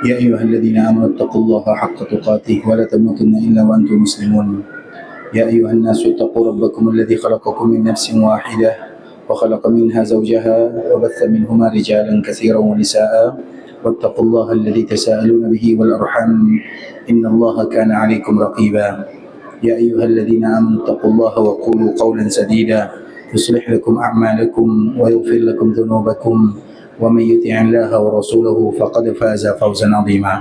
يا أيها الذين آمنوا اتقوا الله حق تقاته ولا تموتن إلا وأنتم مسلمون. يا أيها الناس اتقوا ربكم الذي خلقكم من نفس واحدة وخلق منها زوجها وبث منهما رجالا كثيرا ونساء واتقوا الله الذي تساءلون به والأرحام إن الله كان عليكم رقيبا. يا أيها الذين آمنوا اتقوا الله وقولوا قولا سديدا يصلح لكم أعمالكم ويغفر لكم ذنوبكم ومن يطع الله ورسوله فقد فاز فوزا عظيما.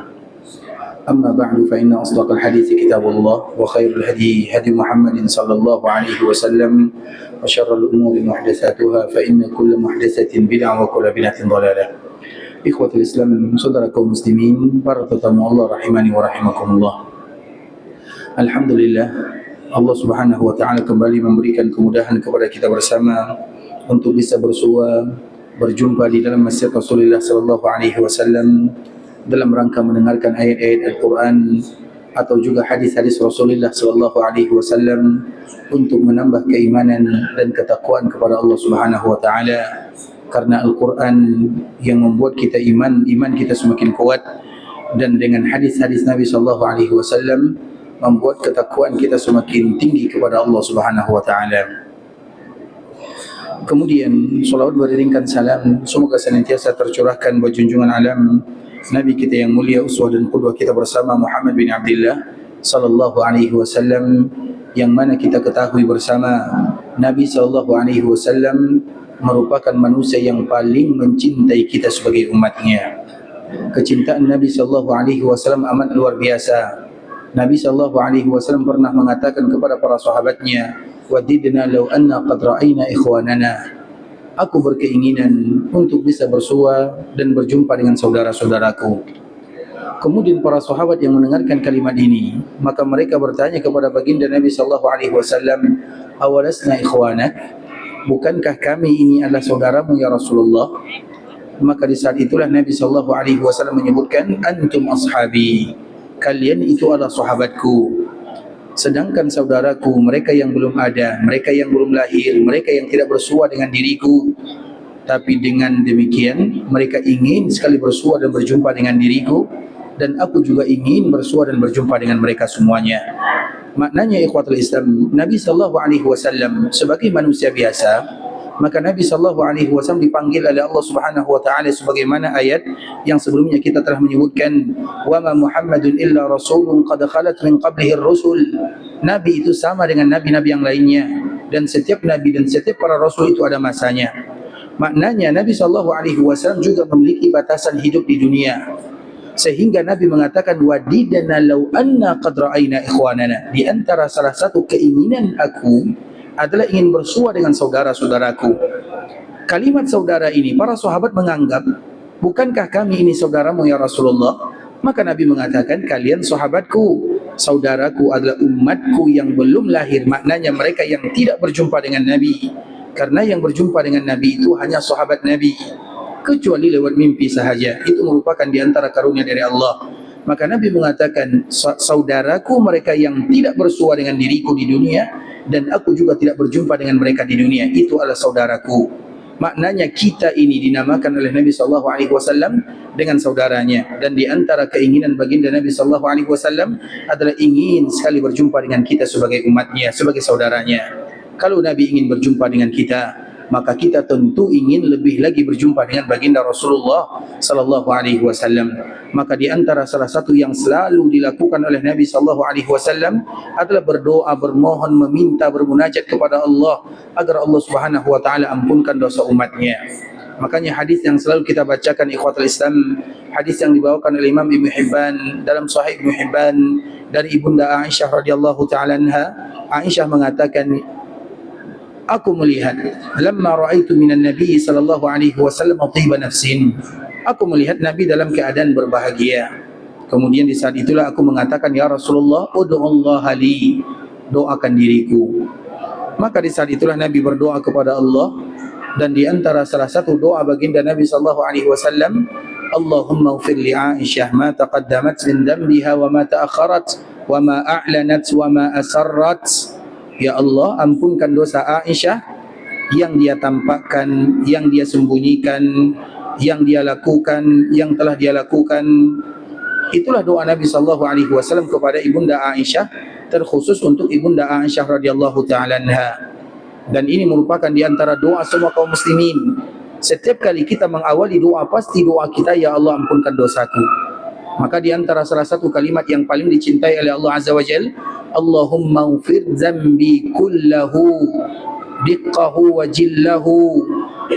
أما بعد فإن أصدق الحديث كتاب الله وخير الهدي هدي محمد صلى الله عليه وسلم وشر الأمور محدثاتها فإن كل محدثة بدعة وكل بدعة ضلالة. Ikhwatul Islam, saudara kaum muslimin, para tetamu Allah rahimani wa rahimakumullah. Alhamdulillah, Allah Subhanahu wa taala kembali memberikan kemudahan kepada kita bersama untuk bisa bersua, berjumpa di dalam masjid Rasulullah sallallahu alaihi wasallam dalam rangka mendengarkan ayat-ayat Al-Quran atau juga hadis-hadis Rasulullah sallallahu alaihi wasallam untuk menambah keimanan dan ketakwaan kepada Allah Subhanahu wa taala. Karena Al-Quran yang membuat kita iman kita semakin kuat, dan dengan hadis-hadis Nabi sallallahu alaihi wasallam membuat ketakwaan kita semakin tinggi kepada Allah Subhanahu wa taala. Kemudian salawat beriringkan salam semoga senantiasa tercurahkan buat junjungan alam Nabi kita yang mulia, uswah dan qudwah kita bersama, Muhammad bin Abdullah sallallahu alaihi wasallam, yang mana kita ketahui bersama Nabi sallallahu alaihi wasallam merupakan manusia yang paling mencintai kita sebagai umatnya. Kecintaan Nabi sallallahu alaihi wasallam amat luar biasa. Nabi sallallahu alaihi wasallam pernah mengatakan kepada para sahabatnya, "Wadidna law anna qad ra'ayna ikhwanana." Aku berkeinginan untuk bisa bersua dan berjumpa dengan saudara-saudaraku. Kemudian para sahabat yang mendengarkan kalimat ini, maka mereka bertanya kepada baginda Nabi sallallahu alaihi wasallam, "Awalasna ikhwanak?" Bukankah kami ini adalah saudaramu ya Rasulullah? Maka di saat itulah Nabi sallallahu alaihi wasallam menyebutkan, "Antum ashabi." Kalian itu adalah sahabatku. Sedangkan saudaraku, mereka yang belum ada, mereka yang belum lahir, mereka yang tidak bersua dengan diriku. Tapi dengan demikian, mereka ingin sekali bersua dan berjumpa dengan diriku, dan aku juga ingin bersua dan berjumpa dengan mereka semuanya. Maknanya ikhwatul Islam, Nabi sallallahu alaihi wasallam sebagai manusia biasa, maka Nabi sallallahu alaihi wasallam dipanggil oleh Allah Subhanahu wa taala sebagaimana ayat yang sebelumnya kita telah menyebutkan, wa ma Muhammadun illa rasulun qad khalat min qablihi ar-rusul. Nabi itu sama dengan nabi-nabi yang lainnya, dan setiap nabi dan setiap para rasul itu ada masanya. Maknanya Nabi sallallahu alaihi wasallam juga memiliki batasan hidup di dunia. Sehingga Nabi mengatakan, wadidana law anna qad ra'ayna ikhwanana. Di antara salah satu keinginan aku adalah ingin bersua dengan saudara-saudaraku. Kalimat saudara ini para sahabat menganggap, bukankah kami ini saudaramu ya Rasulullah? Maka Nabi mengatakan, kalian sahabatku, saudaraku adalah umatku yang belum lahir. Maknanya mereka yang tidak berjumpa dengan Nabi. Karena yang berjumpa dengan Nabi itu hanya sahabat Nabi, kecuali lewat mimpi sahaja. Itu merupakan di antara karunia dari Allah. Maka Nabi mengatakan, saudaraku mereka yang tidak bersua dengan diriku di dunia, dan aku juga tidak berjumpa dengan mereka di dunia, itu adalah saudaraku. Maknanya kita ini dinamakan oleh Nabi sallallahu alaihi wasallam dengan saudaranya, dan di antara keinginan baginda Nabi sallallahu alaihi wasallam adalah ingin sekali berjumpa dengan kita sebagai umatnya, sebagai saudaranya. Kalau Nabi ingin berjumpa dengan kita, maka kita tentu ingin lebih lagi berjumpa dengan baginda Rasulullah sallallahu alaihi wasallam. Maka di antara salah satu yang selalu dilakukan oleh Nabi sallallahu alaihi wasallam adalah berdoa, bermohon, meminta, bermunajat kepada Allah agar Allah Subhanahu wa taala ampunkan dosa umatnya. Makanya hadis yang selalu kita bacakan ikhwatul Islam, hadis yang dibawakan oleh Imam Ibnu Hibban dalam Sahih Ibnu Hibban dari Ibunda Aisyah radhiyallahu taala anha. Aisyah mengatakan, aku melihat lamma ra'aitu minan nabi sallallahu alaihi wasallam tayyiba nafsin. Aku melihat Nabi dalam keadaan berbahagia. Kemudian di saat itulah aku mengatakan, ya Rasulullah, ud'ullaha li, doakan diriku. Maka di saat itulah Nabi berdoa kepada Allah, dan di antara salah satu doa baginda Nabi sallallahu alaihi wasallam, Allahumma ighfir li Aisyah ma taqaddamat min dhanbiha wa ma ta'akharat wa ma a'lanat wa ma asarrat. Ya Allah, ampunkan dosa Aisyah yang dia tampakkan, yang dia sembunyikan, yang dia lakukan, yang telah dia lakukan, Itulah doa Nabi sallallahu alaihi wasallam kepada Ibunda Aisyah, terkhusus untuk Ibunda Aisyah radhiyallahu taala anha. Dan ini merupakan di antara doa semua kaum muslimin. Setiap kali kita mengawali doa, pasti doa kita, ya Allah ampunkan dosaku. Maka di antara salah satu kalimat yang paling dicintai oleh Allah Azza wa Jalla, Allahumma ufir zambi kullahu diqqahu wa jillahu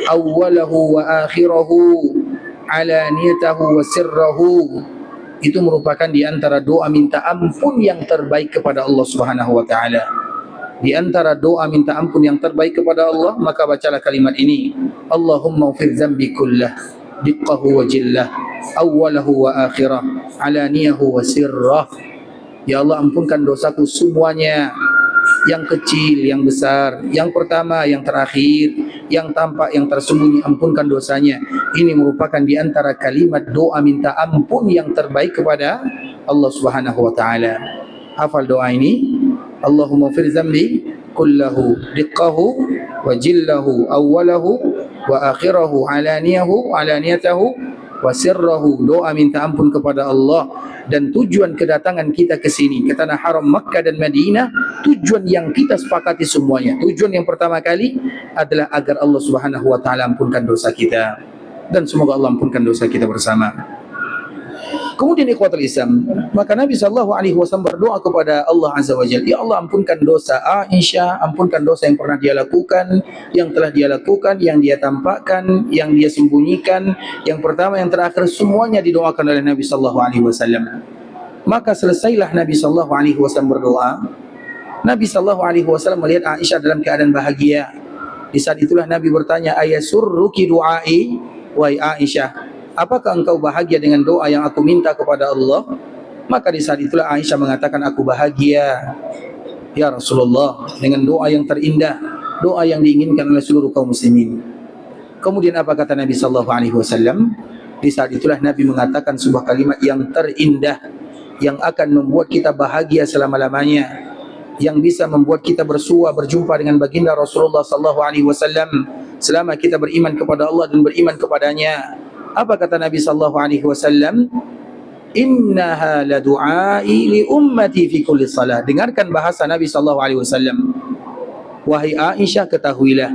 awwalahu wa akhirahu alaniyatahu wa sirrahu. Itu merupakan di antara doa minta ampun yang terbaik kepada Allah Subhanahu wa taala. Di antara doa minta ampun yang terbaik kepada Allah, maka bacalah kalimat ini, Allahumma ufir zambi kullah diqqahu wa jillah awwalahu wa akhirah alaniyahu wa sirrah. Ya Allah, ampunkan dosaku semuanya, yang kecil, yang besar, yang pertama, yang terakhir, yang tampak, yang tersembunyi, ampunkan dosanya. Ini merupakan di antara kalimat doa minta ampun yang terbaik kepada Allah Subhanahu wa taala. Hafal doa ini, Allahumma fir zambi kullahu diqqahu wa jillahu awwalahu wa akhirahu alaniyatahu wa sirrahu. Doa minta ampun kepada Allah. Dan tujuan kedatangan kita ke sini, ke tanah haram Makkah dan Madinah, tujuan yang kita sepakati semuanya. Tujuan yang pertama kali adalah agar Allah Subhanahu wa taala ampunkan dosa kita, dan semoga Allah ampunkan dosa kita bersama. Kemudian ikhwatul Islam, maka Nabi sallallahu alaihi wasallam berdoa kepada Allah Azza wa Jalla, ya Allah ampunkan dosa Aisyah, ampunkan dosa yang pernah dia lakukan, yang telah dia lakukan, yang dia tampakkan, yang dia sembunyikan, yang pertama, yang terakhir, semuanya didoakan oleh Nabi sallallahu alaihi wasallam. Maka selesailah Nabi sallallahu alaihi wasallam berdoa. Nabi sallallahu alaihi wasallam melihat Aisyah dalam keadaan bahagia. Di saat itulah Nabi bertanya, ayasurruki du'ai, wahai Aisyah, apakah engkau bahagia dengan doa yang aku minta kepada Allah? Maka di saat itulah Aisyah mengatakan, aku bahagia ya Rasulullah dengan doa yang terindah, doa yang diinginkan oleh seluruh kaum muslimin. Kemudian apa kata Nabi sallallahu alaihi wasallam? Di saat itulah Nabi mengatakan sebuah kalimat yang terindah, yang akan membuat kita bahagia selama-lamanya, yang bisa membuat kita bersua berjumpa dengan baginda Rasulullah sallallahu alaihi wasallam selama kita beriman kepada Allah dan beriman kepadanya. Apa kata Nabi sallallahu alaihi wasallam? Innaha la du'ai li ummati fi kulli salah. Dengarkan bahasa Nabi sallallahu alaihi wasallam. Wahai Aisyah, ketahuilah,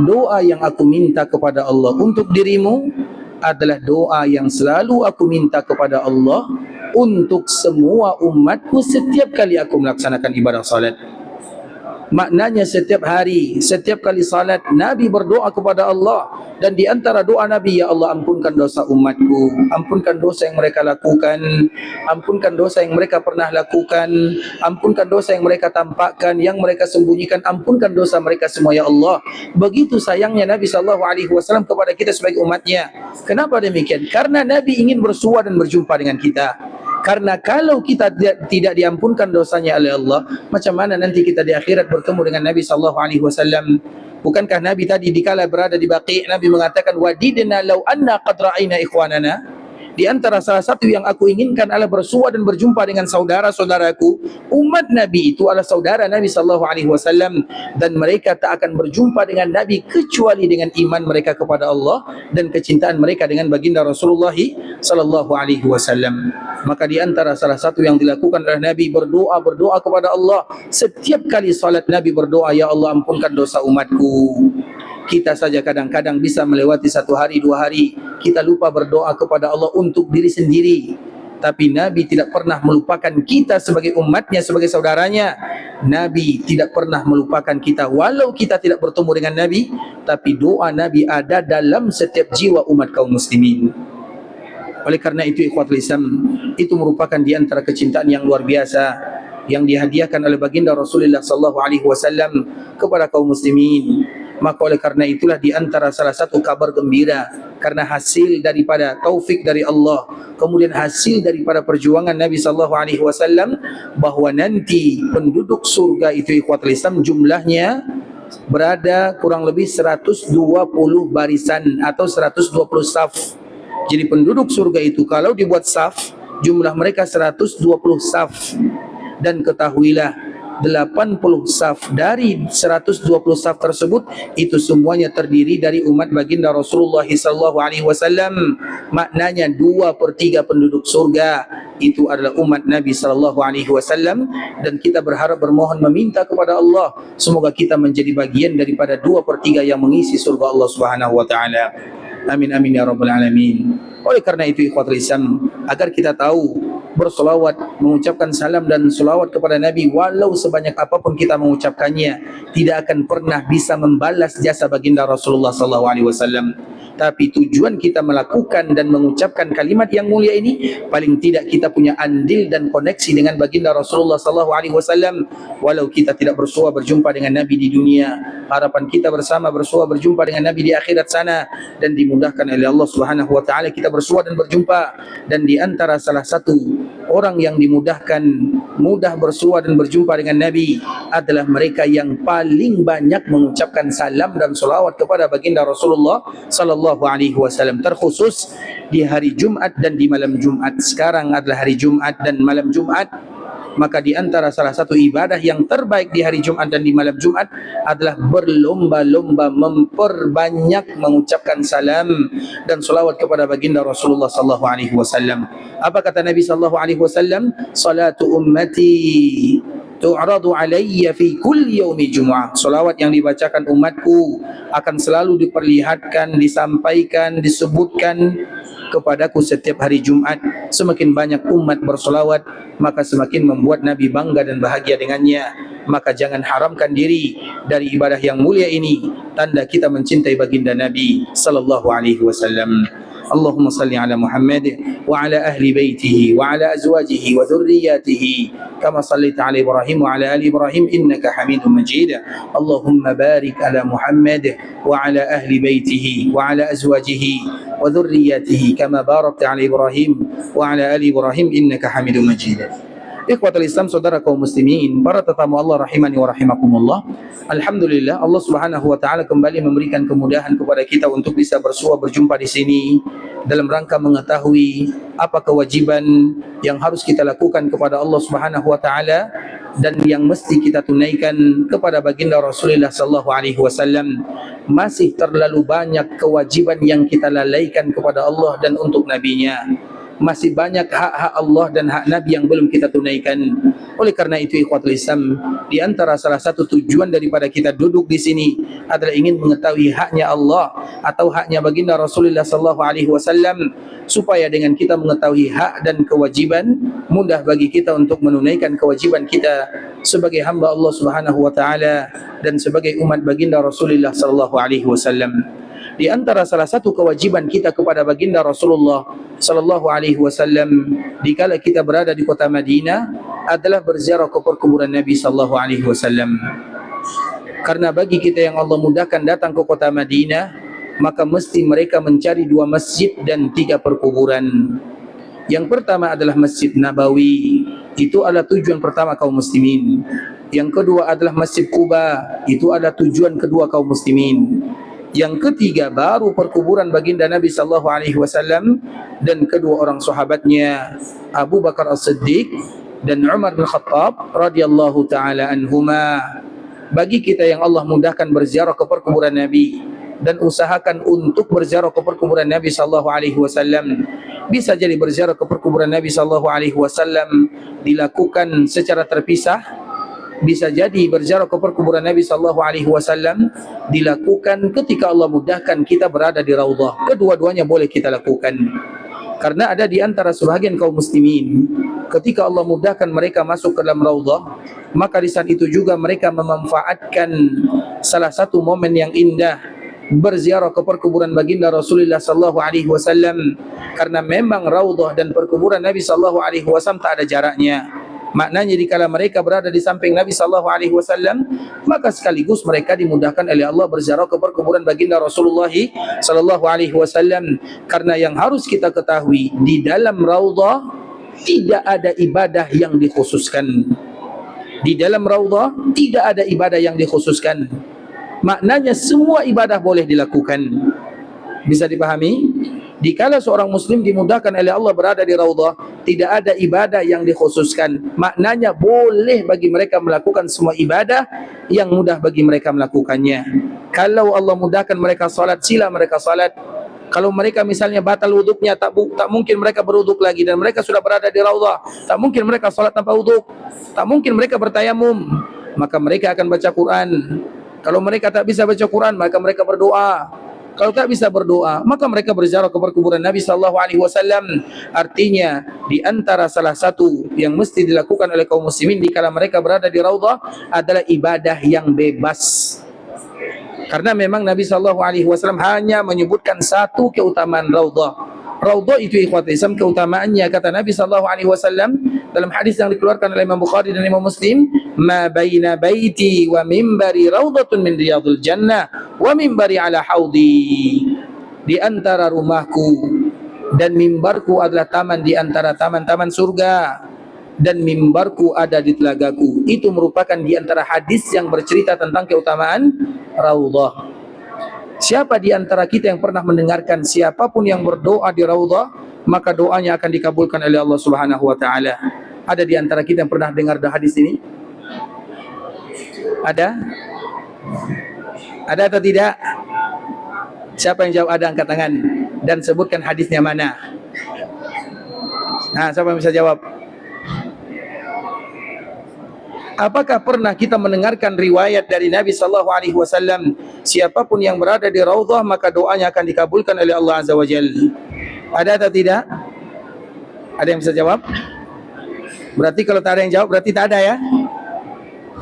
doa yang aku minta kepada Allah untuk dirimu adalah doa yang selalu aku minta kepada Allah untuk semua umatku setiap kali aku melaksanakan ibadah salat. Maknanya setiap hari, setiap kali salat, Nabi berdoa kepada Allah. Dan di antara doa Nabi, ya Allah ampunkan dosa umatku, ampunkan dosa yang mereka lakukan, ampunkan dosa yang mereka pernah lakukan, ampunkan dosa yang mereka tampakkan, yang mereka sembunyikan, ampunkan dosa mereka semua ya Allah. Begitu sayangnya Nabi SAW kepada kita sebagai umatnya. Kenapa demikian? Karena Nabi ingin bersua dan berjumpa dengan kita. Karena kalau kita tidak diampunkan dosanya oleh Allah, macam mana nanti kita di akhirat bertemu dengan Nabi sallallahu alaihi wasallam? Bukankah Nabi tadi dikala berada di Baqi', Nabi mengatakan, wadidna law anna qad ra'ayna ikhwanana. Di antara salah satu yang aku inginkan adalah bersua dan berjumpa dengan saudara-saudaraku. Umat Nabi itu adalah saudara Nabi sallallahu alaihi wasallam, dan mereka tak akan berjumpa dengan Nabi kecuali dengan iman mereka kepada Allah dan kecintaan mereka dengan baginda Rasulullah sallallahu alaihi wasallam. Maka di antara salah satu yang dilakukan oleh Nabi, berdoa kepada Allah. Setiap kali salat Nabi berdoa, ya Allah ampunkan dosa umatku. Kita saja kadang-kadang bisa melewati 1 hari 2 hari, kita lupa berdoa kepada Allah untuk diri sendiri. Tapi Nabi tidak pernah melupakan kita sebagai umatnya, sebagai saudaranya. Nabi tidak pernah melupakan kita, walau kita tidak bertemu dengan Nabi, tapi doa Nabi ada dalam setiap jiwa umat kaum muslimin. Oleh karena itu ikhwatul Islam, itu merupakan di antara kecintaan yang luar biasa yang dihadiahkan oleh baginda Rasulullah sallallahu alaihi wasallam kepada kaum muslimin. Maka oleh karena itulah di antara salah satu kabar gembira, karena hasil daripada taufik dari Allah, kemudian hasil daripada perjuangan Nabi sallallahu alaihi wasallam, bahwa nanti penduduk surga itu ikhwatul Islam jumlahnya berada kurang lebih 120 barisan atau 120 saf. Jadi penduduk surga itu kalau dibuat saf, jumlah mereka 120 saf. Dan ketahuilah 80 saf dari 120 saf tersebut itu semuanya terdiri dari umat baginda Rasulullah sallallahu alaihi wasallam. Maknanya 2/3 penduduk surga itu adalah umat Nabi sallallahu alaihi wasallam, dan kita berharap bermohon meminta kepada Allah semoga kita menjadi bagian daripada 2/3 yang mengisi surga Allah Subhanahu wa taala. Amin amin ya rabbal alamin. Oleh karena itu ikhwatul Islam, agar kita tahu bersolawat, mengucapkan salam dan solawat kepada Nabi, walau sebanyak apapun kita mengucapkannya, tidak akan pernah bisa membalas jasa baginda Rasulullah sallallahu alaihi wasallam. Tapi tujuan kita melakukan dan mengucapkan kalimat yang mulia ini, paling tidak kita punya andil dan koneksi dengan baginda Rasulullah sallallahu alaihi wasallam. Walau kita tidak bersua berjumpa dengan Nabi di dunia, harapan kita bersama bersua berjumpa dengan Nabi di akhirat sana, dan dimudahkan oleh Allah Subhanahu wa taala kita bersua dan berjumpa. Dan di antara salah satu orang yang dimudahkan mudah bersua dan berjumpa dengan Nabi adalah mereka yang paling banyak mengucapkan salam dan salawat kepada baginda Rasulullah sallallahu alaihi wasallam, terkhusus di hari Jumat dan di malam Jumat. Sekarang adalah hari Jumat dan malam Jumat, maka di antara salah satu ibadah yang terbaik di hari Jumat dan di malam Jumat adalah berlomba-lomba memperbanyak mengucapkan salam dan salawat kepada baginda Rasulullah sallallahu alaihi wasallam. Apa kata Nabi sallallahu alaihi wasallam? Salatu ummati tu'radu alayya fi kulli yaumi jumu'ah. Salawat yang dibacakan umatku akan selalu diperlihatkan, disampaikan, disebutkan kepadaku setiap hari Jumat. Semakin banyak umat bersolawat, maka semakin membuat Nabi bangga dan bahagia dengannya. Maka jangan haramkan diri dari ibadah yang mulia ini, tanda kita mencintai baginda Nabi sallallahu alaihi wasallam. Allahumma salli ala Muhammad wa ala ahli baitihi wa ala azwajihi wa dhurriyyatihi kama sallaita ala Ibrahim wa ala ali Ibrahim innaka Hamidum Majid. Allahumma barik ala Muhammad wa ala ahli baitihi wa ala azwajihi wa dhurriyyatihi kama barakta ala Ibrahim wa ala ali Ibrahim innaka Hamidum Majid. Ikhwatul Islam, saudara kaum muslimin, para tetamu Allah rahimani wa rahimakumullah. Alhamdulillah, Allah Subhanahu wa taala kembali memberikan kemudahan kepada kita untuk bisa bersua berjumpa di sini dalam rangka mengetahui apa kewajiban yang harus kita lakukan kepada Allah Subhanahu wa taala dan yang mesti kita tunaikan kepada baginda Rasulullah sallallahu alaihi wasallam. Masih terlalu banyak kewajiban yang kita lalaikan kepada Allah dan untuk nabinya. Masih banyak hak-hak Allah dan hak Nabi yang belum kita tunaikan. Oleh karena itu ikhwatul Islam, di antara salah satu tujuan daripada kita duduk di sini adalah ingin mengetahui haknya Allah atau haknya baginda Rasulullah sallallahu alaihi wasallam, supaya dengan kita mengetahui hak dan kewajiban, mudah bagi kita untuk menunaikan kewajiban kita sebagai hamba Allah Subhanahu wa taala dan sebagai umat baginda Rasulullah sallallahu alaihi wasallam. Di antara salah satu kewajiban kita kepada baginda Rasulullah sallallahu alaihi wasallam dikala kita berada di kota Madinah adalah berziarah ke perkuburan Nabi sallallahu alaihi wasallam. Karena bagi kita yang Allah mudahkan datang ke kota Madinah, maka mesti mereka mencari 2 masjid dan 3 perkuburan. Yang pertama adalah Masjid Nabawi, itu adalah tujuan pertama kaum muslimin. Yang kedua adalah Masjid Quba, itu adalah tujuan kedua kaum muslimin. Yang ketiga baru perkuburan baginda Nabi sallallahu alaihi wasallam dan kedua orang sahabatnya Abu Bakar As-Siddiq dan Umar bin Khattab radhiyallahu taala anhuma. Bagi kita yang Allah mudahkan berziarah ke perkuburan Nabi dan usahakan untuk berziarah ke perkuburan Nabi sallallahu alaihi wasallam, bisa jadi berziarah ke perkuburan Nabi sallallahu alaihi wasallam dilakukan secara terpisah. Bisa jadi berziarah ke perkuburan Nabi sallallahu alaihi wasallam dilakukan ketika Allah mudahkan kita berada di raudhah. Kedua-duanya boleh kita lakukan. Karena ada di antara sebahagian kaum muslimin, ketika Allah mudahkan mereka masuk ke dalam raudhah, maka di saat itu juga mereka memanfaatkan salah satu momen yang indah, berziarah ke perkuburan baginda Rasulullah sallallahu alaihi wasallam. Karena memang raudhah dan perkuburan Nabi sallallahu alaihi wasallam tak ada jaraknya. Maknanya dikala mereka berada di samping Nabi sallallahu alaihi wasallam, maka sekaligus mereka dimudahkan oleh Allah berziarah ke perkuburan baginda Rasulullah sallallahu alaihi wasallam. Karena yang harus kita ketahui, di dalam raudhah tidak ada ibadah yang dikhususkan. Di dalam raudhah tidak ada ibadah yang dikhususkan. Maknanya semua ibadah boleh dilakukan. Bisa dipahami? Dikala seorang muslim dimudahkan oleh Allah berada di raudhah, tidak ada ibadah yang dikhususkan. Maknanya boleh bagi mereka melakukan semua ibadah yang mudah bagi mereka melakukannya. Kalau Allah mudahkan mereka salat, sila mereka salat. Kalau mereka misalnya batal wuduknya, tak mungkin mereka berwuduk lagi, dan mereka sudah berada di raudhah, tak mungkin mereka salat tanpa wuduk, tak mungkin mereka bertayamum, maka mereka akan baca Quran. Kalau mereka tak bisa baca Quran, maka mereka berdoa. Kalau tak bisa berdoa, maka mereka berziarah ke kuburan Nabi sallallahu alaihi wasallam. Artinya, di antara salah satu yang mesti dilakukan oleh kaum muslimin dikala mereka berada di raudhah adalah ibadah yang bebas. Karena memang Nabi sallallahu alaihi wasallam hanya menyebutkan satu keutamaan raudhah. Raudhah itu ikhwatul Islam, keutamaannya kata Nabi sallallahu alaihi wasallam dalam hadis yang dikeluarkan oleh Imam Bukhari dan Imam Muslim, "Ma baina baiti wa mimbari raudhatun min riyadil jannah wa mimbari ala haudi." Di antara rumahku dan mimbarku adalah taman di antara taman-taman surga, dan mimbarku ada di telagaku. Itu merupakan di antara hadis yang bercerita tentang keutamaan raudhah. Siapa di antara kita yang pernah mendengarkan siapapun yang berdoa di raudhah, maka doanya akan dikabulkan oleh Allah Subhanahu wa taala? Ada di antara kita yang pernah dengar hadis ini? Ada? Ada atau tidak? Siapa yang jawab ada, angkat tangan dan sebutkan hadisnya mana. Nah, siapa yang bisa jawab? Apakah pernah kita mendengarkan riwayat dari Nabi sallallahu alaihi wasallam, siapapun yang berada di raudhah maka doanya akan dikabulkan oleh Allah Azza wa Jalla? Ada atau tidak? Ada yang bisa jawab? Berarti kalau tak ada yang jawab berarti tak ada ya?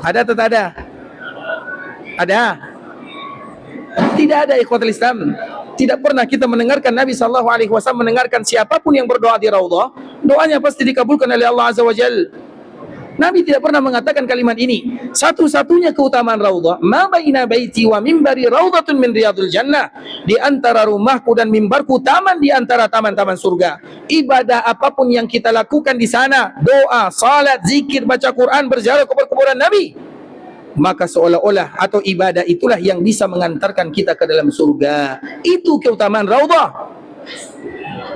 Ada atau tak ada? Ada? Tidak ada, ikhwatul Islam. Tidak pernah kita mendengarkan Nabi sallallahu alaihi wasallam mendengarkan siapapun yang berdoa di raudhah, doanya pasti dikabulkan oleh Allah Azza wa Jalla. Nabi tidak pernah mengatakan kalimat ini. Satu-satunya keutamaan raudhah, ma baina baiti wa mimbari raudhatun min riyadil jannah. Di antara rumahku dan mimbarku taman di antara taman-taman surga. Ibadah apapun yang kita lakukan di sana, doa, salat, zikir, baca Quran, berziarah ke kuburan Nabi, maka seolah-olah atau ibadah itulah yang bisa mengantarkan kita ke dalam surga. Itu keutamaan raudhah.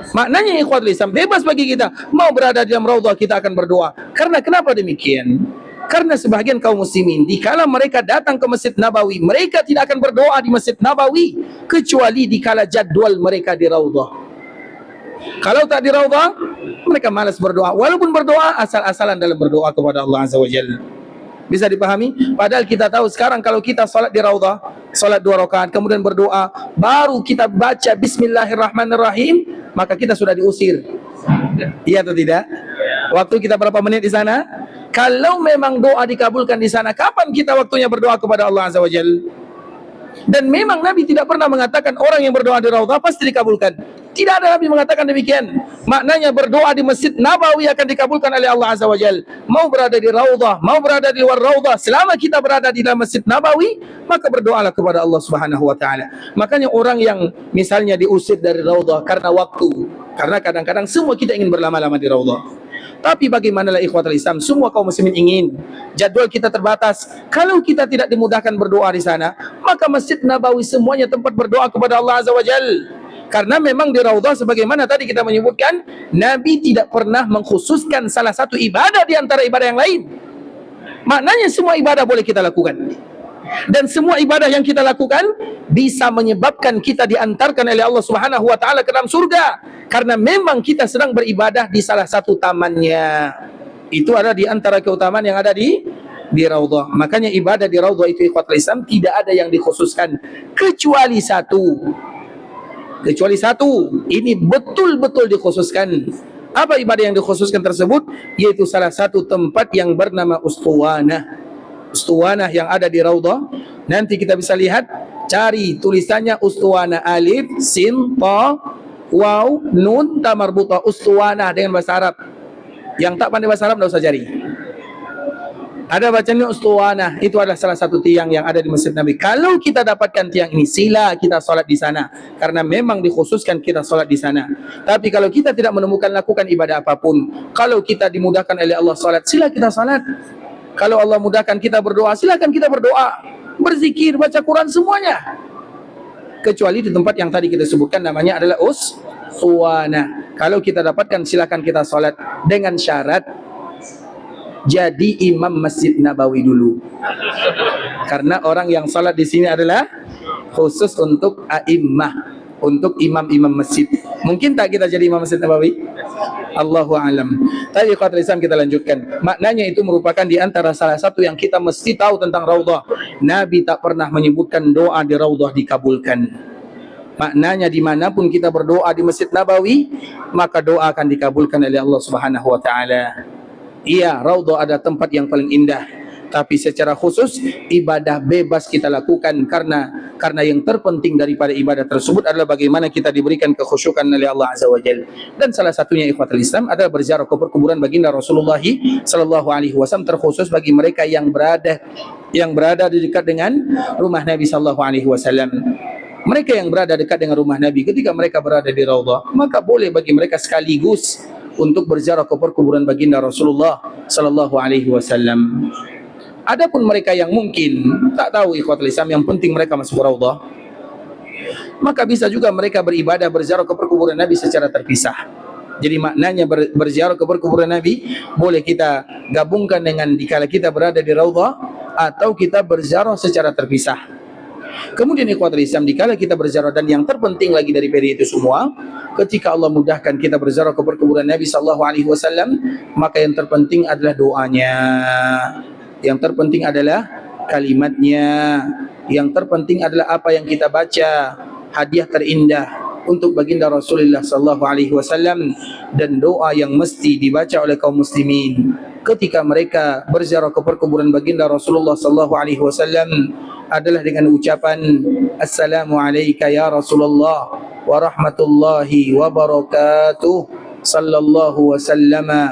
Maknanya ikhwatul Islam, bebas bagi kita mau berada di dalam raudhah, kita akan berdoa. Karena kenapa demikian? Karena sebahagian kaum muslimin dikala mereka datang ke Masjid Nabawi, mereka tidak akan berdoa di Masjid Nabawi kecuali dikala jadwal mereka di raudhah. Kalau tak di raudhah, mereka malas berdoa. Walaupun berdoa asal-asalan dalam berdoa kepada Allah Azza wa Jalla. Bisa dipahami? Padahal kita tahu sekarang kalau kita salat di raudhah, salat 2 rakaat kemudian berdoa, baru kita baca bismillahirrahmanirrahim, maka kita sudah diusir. Iya atau tidak? Waktu kita berapa menit di sana? Kalau memang doa dikabulkan di sana, kapan kita waktunya berdoa kepada Allah Azza wa Jalla? Dan memang Nabi tidak pernah mengatakan orang yang berdoa di raudhah pasti dikabulkan. Tidak ada Nabi mengatakan demikian. Maknanya berdoa di Masjid Nabawi akan dikabulkan oleh Allah Azza wa Jalla. Mau berada di raudhah, mau berada di luar raudhah, selama kita berada di dalam Masjid Nabawi, maka berdoalah kepada Allah Subhanahu wa taala. Makanya orang yang misalnya diusir dari raudhah karena waktu, karena kadang-kadang semua kita ingin berlama-lama di raudhah. Tapi bagaimanalah ikhwatul Islam, semua kaum muslimin ingin, jadwal kita terbatas. Kalau kita tidak dimudahkan berdoa di sana, maka Masjid Nabawi semuanya tempat berdoa kepada Allah Azza wa Jalla. Karena memang di raudhah sebagaimana tadi kita menyebutkan, Nabi tidak pernah mengkhususkan salah satu ibadah di antara ibadah yang lain. Maknanya semua ibadah boleh kita lakukan. Dan semua ibadah yang kita lakukan bisa menyebabkan kita diantarkan oleh Allah Subhanahu wa taala ke dalam surga. Karena memang kita sedang beribadah di salah satu tamannya. Itu ada di antara keutamaan yang ada di raudhah. Makanya ibadah di raudhah itu ikhwatul Islam tidak ada yang dikhususkan kecuali satu. Kecuali satu, ini betul-betul dikhususkan. Apa ibadah yang dikhususkan tersebut? Yaitu salah satu tempat yang bernama Ustuwanah. Ustuwanah yang ada di raudhah. Nanti kita bisa lihat, cari tulisannya Ustuwanah, alif, sin, ta, waw, nun, ta marbuta. Ustuwanah dengan bahasa Arab. Yang tak pandai bahasa Arab tidak usah cari. Ada bacanya Ustuwanah, itu adalah salah satu tiang yang ada di Masjid Nabi. Kalau kita dapatkan tiang ini, sila kita salat di sana, karena memang dikhususkan kita salat di sana. Tapi kalau kita tidak menemukan lakukan ibadah apapun, kalau kita dimudahkan oleh Allah salat, sila kita salat. Kalau Allah mudahkan kita berdoa, silakan kita berdoa, berzikir, baca Quran, semuanya. Kecuali di tempat yang tadi kita sebutkan namanya adalah Ustuwanah. Kalau kita dapatkan, silakan kita salat dengan syarat jadi imam Masjid Nabawi dulu. Karena orang yang salat di sini adalah khusus untuk a'immah. untuk imam-imam masjid. Mungkin tak kita jadi imam Masjid Nabawi? Allahu a'lam. Tapi ikhwatul Islam, kita lanjutkan. Maknanya itu merupakan di antara salah satu yang kita mesti tahu tentang raudhah. Nabi tak pernah menyebutkan doa di raudhah dikabulkan. Maknanya dimanapun kita berdoa di Masjid Nabawi, maka doa akan dikabulkan oleh Allah Subhanahu wa taala. Iya, raudhah ada tempat yang paling indah, tapi secara khusus ibadah bebas kita lakukan karena yang terpenting daripada ibadah tersebut adalah bagaimana kita diberikan kekhusyukan oleh Allah Azza wa Jalla. Dan salah satunya ikhwatul Islam adalah berziarah ke kuburan baginda Rasulullah sallallahu alaihi wasallam, terkhusus bagi mereka yang berada di dekat dengan rumah Nabi sallallahu alaihi wasallam. Mereka yang berada dekat dengan rumah Nabi, ketika mereka berada di raudhah, maka boleh bagi mereka sekaligus untuk berziarah ke kuburan baginda Rasulullah sallallahu alaihi wasallam. Adapun mereka yang mungkin tak tahu ikhwatul Islam, yang penting mereka masuk raudhah, maka bisa juga mereka beribadah berziarah ke kuburan Nabi secara terpisah. Jadi maknanya berziarah ke kuburan Nabi boleh kita gabungkan dengan dikala kita berada di raudhah, atau kita berziarah secara terpisah. Kemudian ikhwatul Islam, dikala kita berziarah, dan yang terpenting lagi daripada itu semua, ketika Allah mudahkan kita berziarah ke kuburan Nabi sallallahu alaihi wasallam, maka yang terpenting adalah doanya. Yang terpenting adalah kalimatnya. Yang terpenting adalah apa yang kita baca, hadiah terindah untuk baginda Rasulullah sallallahu alaihi wasallam, dan doa yang mesti dibaca oleh kaum muslimin ketika mereka berziarah ke kuburan baginda Rasulullah sallallahu alaihi wasallam adalah dengan ucapan assalamu alayka ya Rasulullah wa rahmatullahi wa barakatuh, sallallahu wasallama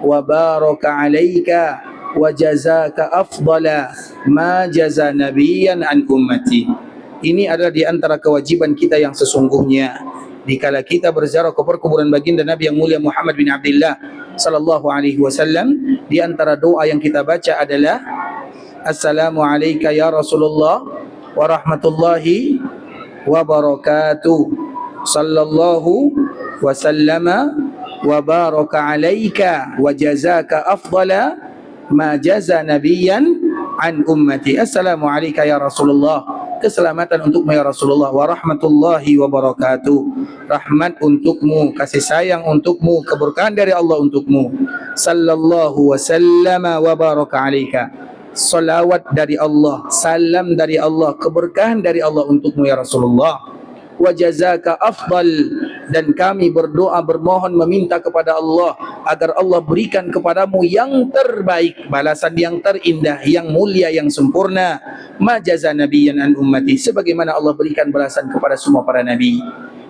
wa baraka alayka wa jazaka afdala ma jaza nabiyan an ummati. Ini adalah di antara kewajiban kita yang sesungguhnya. Dikala kita berziarah ke kuburan baginda Nabi yang mulia Muhammad bin Abdullah sallallahu alaihi wasallam, di antara doa yang kita baca adalah assalamu alayka ya Rasulullah wa rahmatullahi wa barakatuh, sallallahu wasallama wa baraka alayka wa jazaka afdala ma jaza nabiyan an ummati. Assalamu alayka ya Rasulullah, keselamatan untukmu ya Rasulullah, wa rahmatullahi wa barakatuh, rahmat untukmu, kasih sayang untukmu, keberkahan dari Allah untukmu, sallallahu wasallama wa baraka alayka, salawat dari Allah, salam dari Allah, keberkahan dari Allah untukmu ya Rasulullah, wa jazaka afdal, dan kami berdoa bermohon meminta kepada Allah agar Allah berikan kepadamu yang terbaik, balasan yang terindah, yang mulia, yang sempurna, ma jaza nabiyyan an ummati, sebagaimana Allah berikan balasan kepada semua para nabi.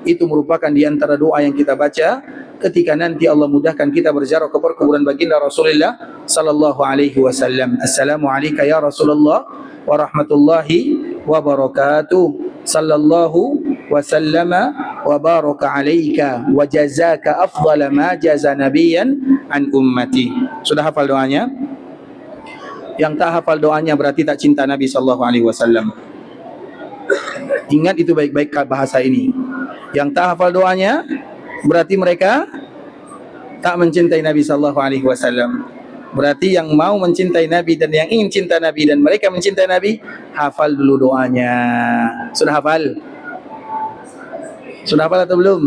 Itu merupakan di antara doa yang kita baca ketika nanti Allah mudahkan kita berziarah ke kuburan baginda Rasulullah sallallahu alaihi wasallam. Assalamu alayka ya Rasulullah wa rahmatullahi wa barakatuh, sallallahu wasallama wa baraka alayka wa jazaka afdala ma jaza nabiyan an ummati. Sudah hafal doanya? Yang tak hafal doanya berarti tak cinta Nabi sallallahu alaihi wasallam. Ingat itu baik-baik bahasa ini. Yang tak hafal doanya berarti mereka tak mencintai Nabi sallallahu alaihi wasallam. Berarti yang mau mencintai Nabi dan yang ingin cinta Nabi dan mereka mencintai Nabi, hafal dulu doanya. Sudah hafal? Sudah hafal atau belum?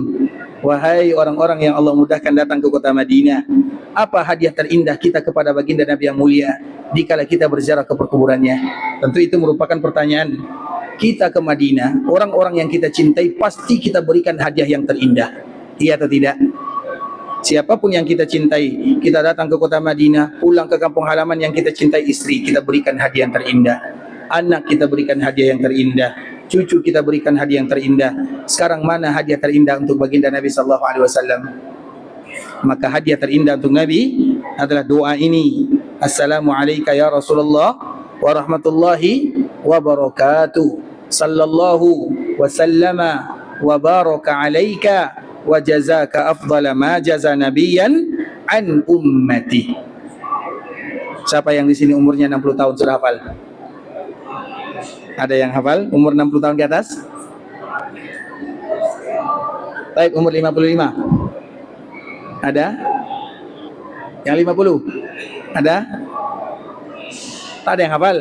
Wahai orang-orang yang Allah mudahkan datang ke kota Madinah, apa hadiah terindah kita kepada baginda Nabi yang mulia dikala kita berziarah ke kuburannya? Tentu itu merupakan pertanyaan. Kita ke Madinah, orang-orang yang kita cintai pasti kita berikan hadiah yang terindah. Iya atau tidak? Siapapun yang kita cintai, kita datang ke kota Madinah, pulang ke kampung halaman yang kita cintai, istri kita berikan hadiah yang terindah, anak kita berikan hadiah yang terindah, cucu kita berikan hadiah yang terindah. Sekarang mana hadiah terindah untuk baginda Nabi sallallahu alaihi wasallam? Maka hadiah terindah untuk Nabi adalah doa ini. Assalamu alayka ya Rasulullah wa rahmatullahi wa barakatuh, sallallahu wasallama wa baraka alayka wa jazaka afdala ma jaza nabiyan an ummati. Siapa yang di sini umurnya 60 tahun sudah hafal? Ada yang hafal umur 60 tahun ke atas? Baik, umur 55? Ada? Yang 50? Ada? Tak ada yang hafal?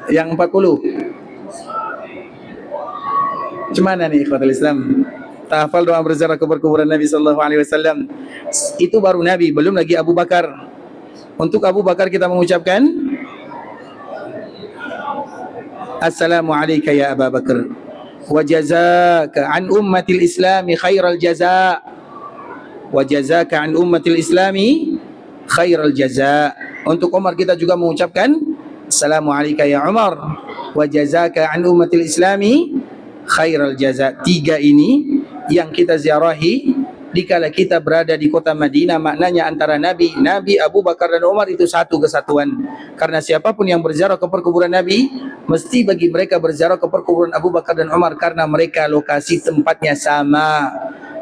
Yang 40? Macam mana nih ikhwatul Islam? Tak hafal doa berziarah ke kuburan Nabi sallallahu alaihi wasallam. Itu baru Nabi, belum lagi Abu Bakar. Untuk Abu Bakar kita mengucapkan Assalamu alayka ya Abu Bakar wa jazaka an ummatil islami khairal jaza wa jazaka an ummatil islami khairal jaza. Untuk Umar kita juga mengucapkan Assalamu alayka ya Umar wa jazaka an ummatil islami khairal jaza. Tiga ini yang kita ziarahi dikala kita berada di kota Madinah. Maknanya antara Nabi, Abu Bakar dan Umar itu satu kesatuan. Karena siapapun yang berziarah ke perkuburan Nabi, mesti bagi mereka berziarah ke perkuburan Abu Bakar dan Umar, karena mereka lokasi tempatnya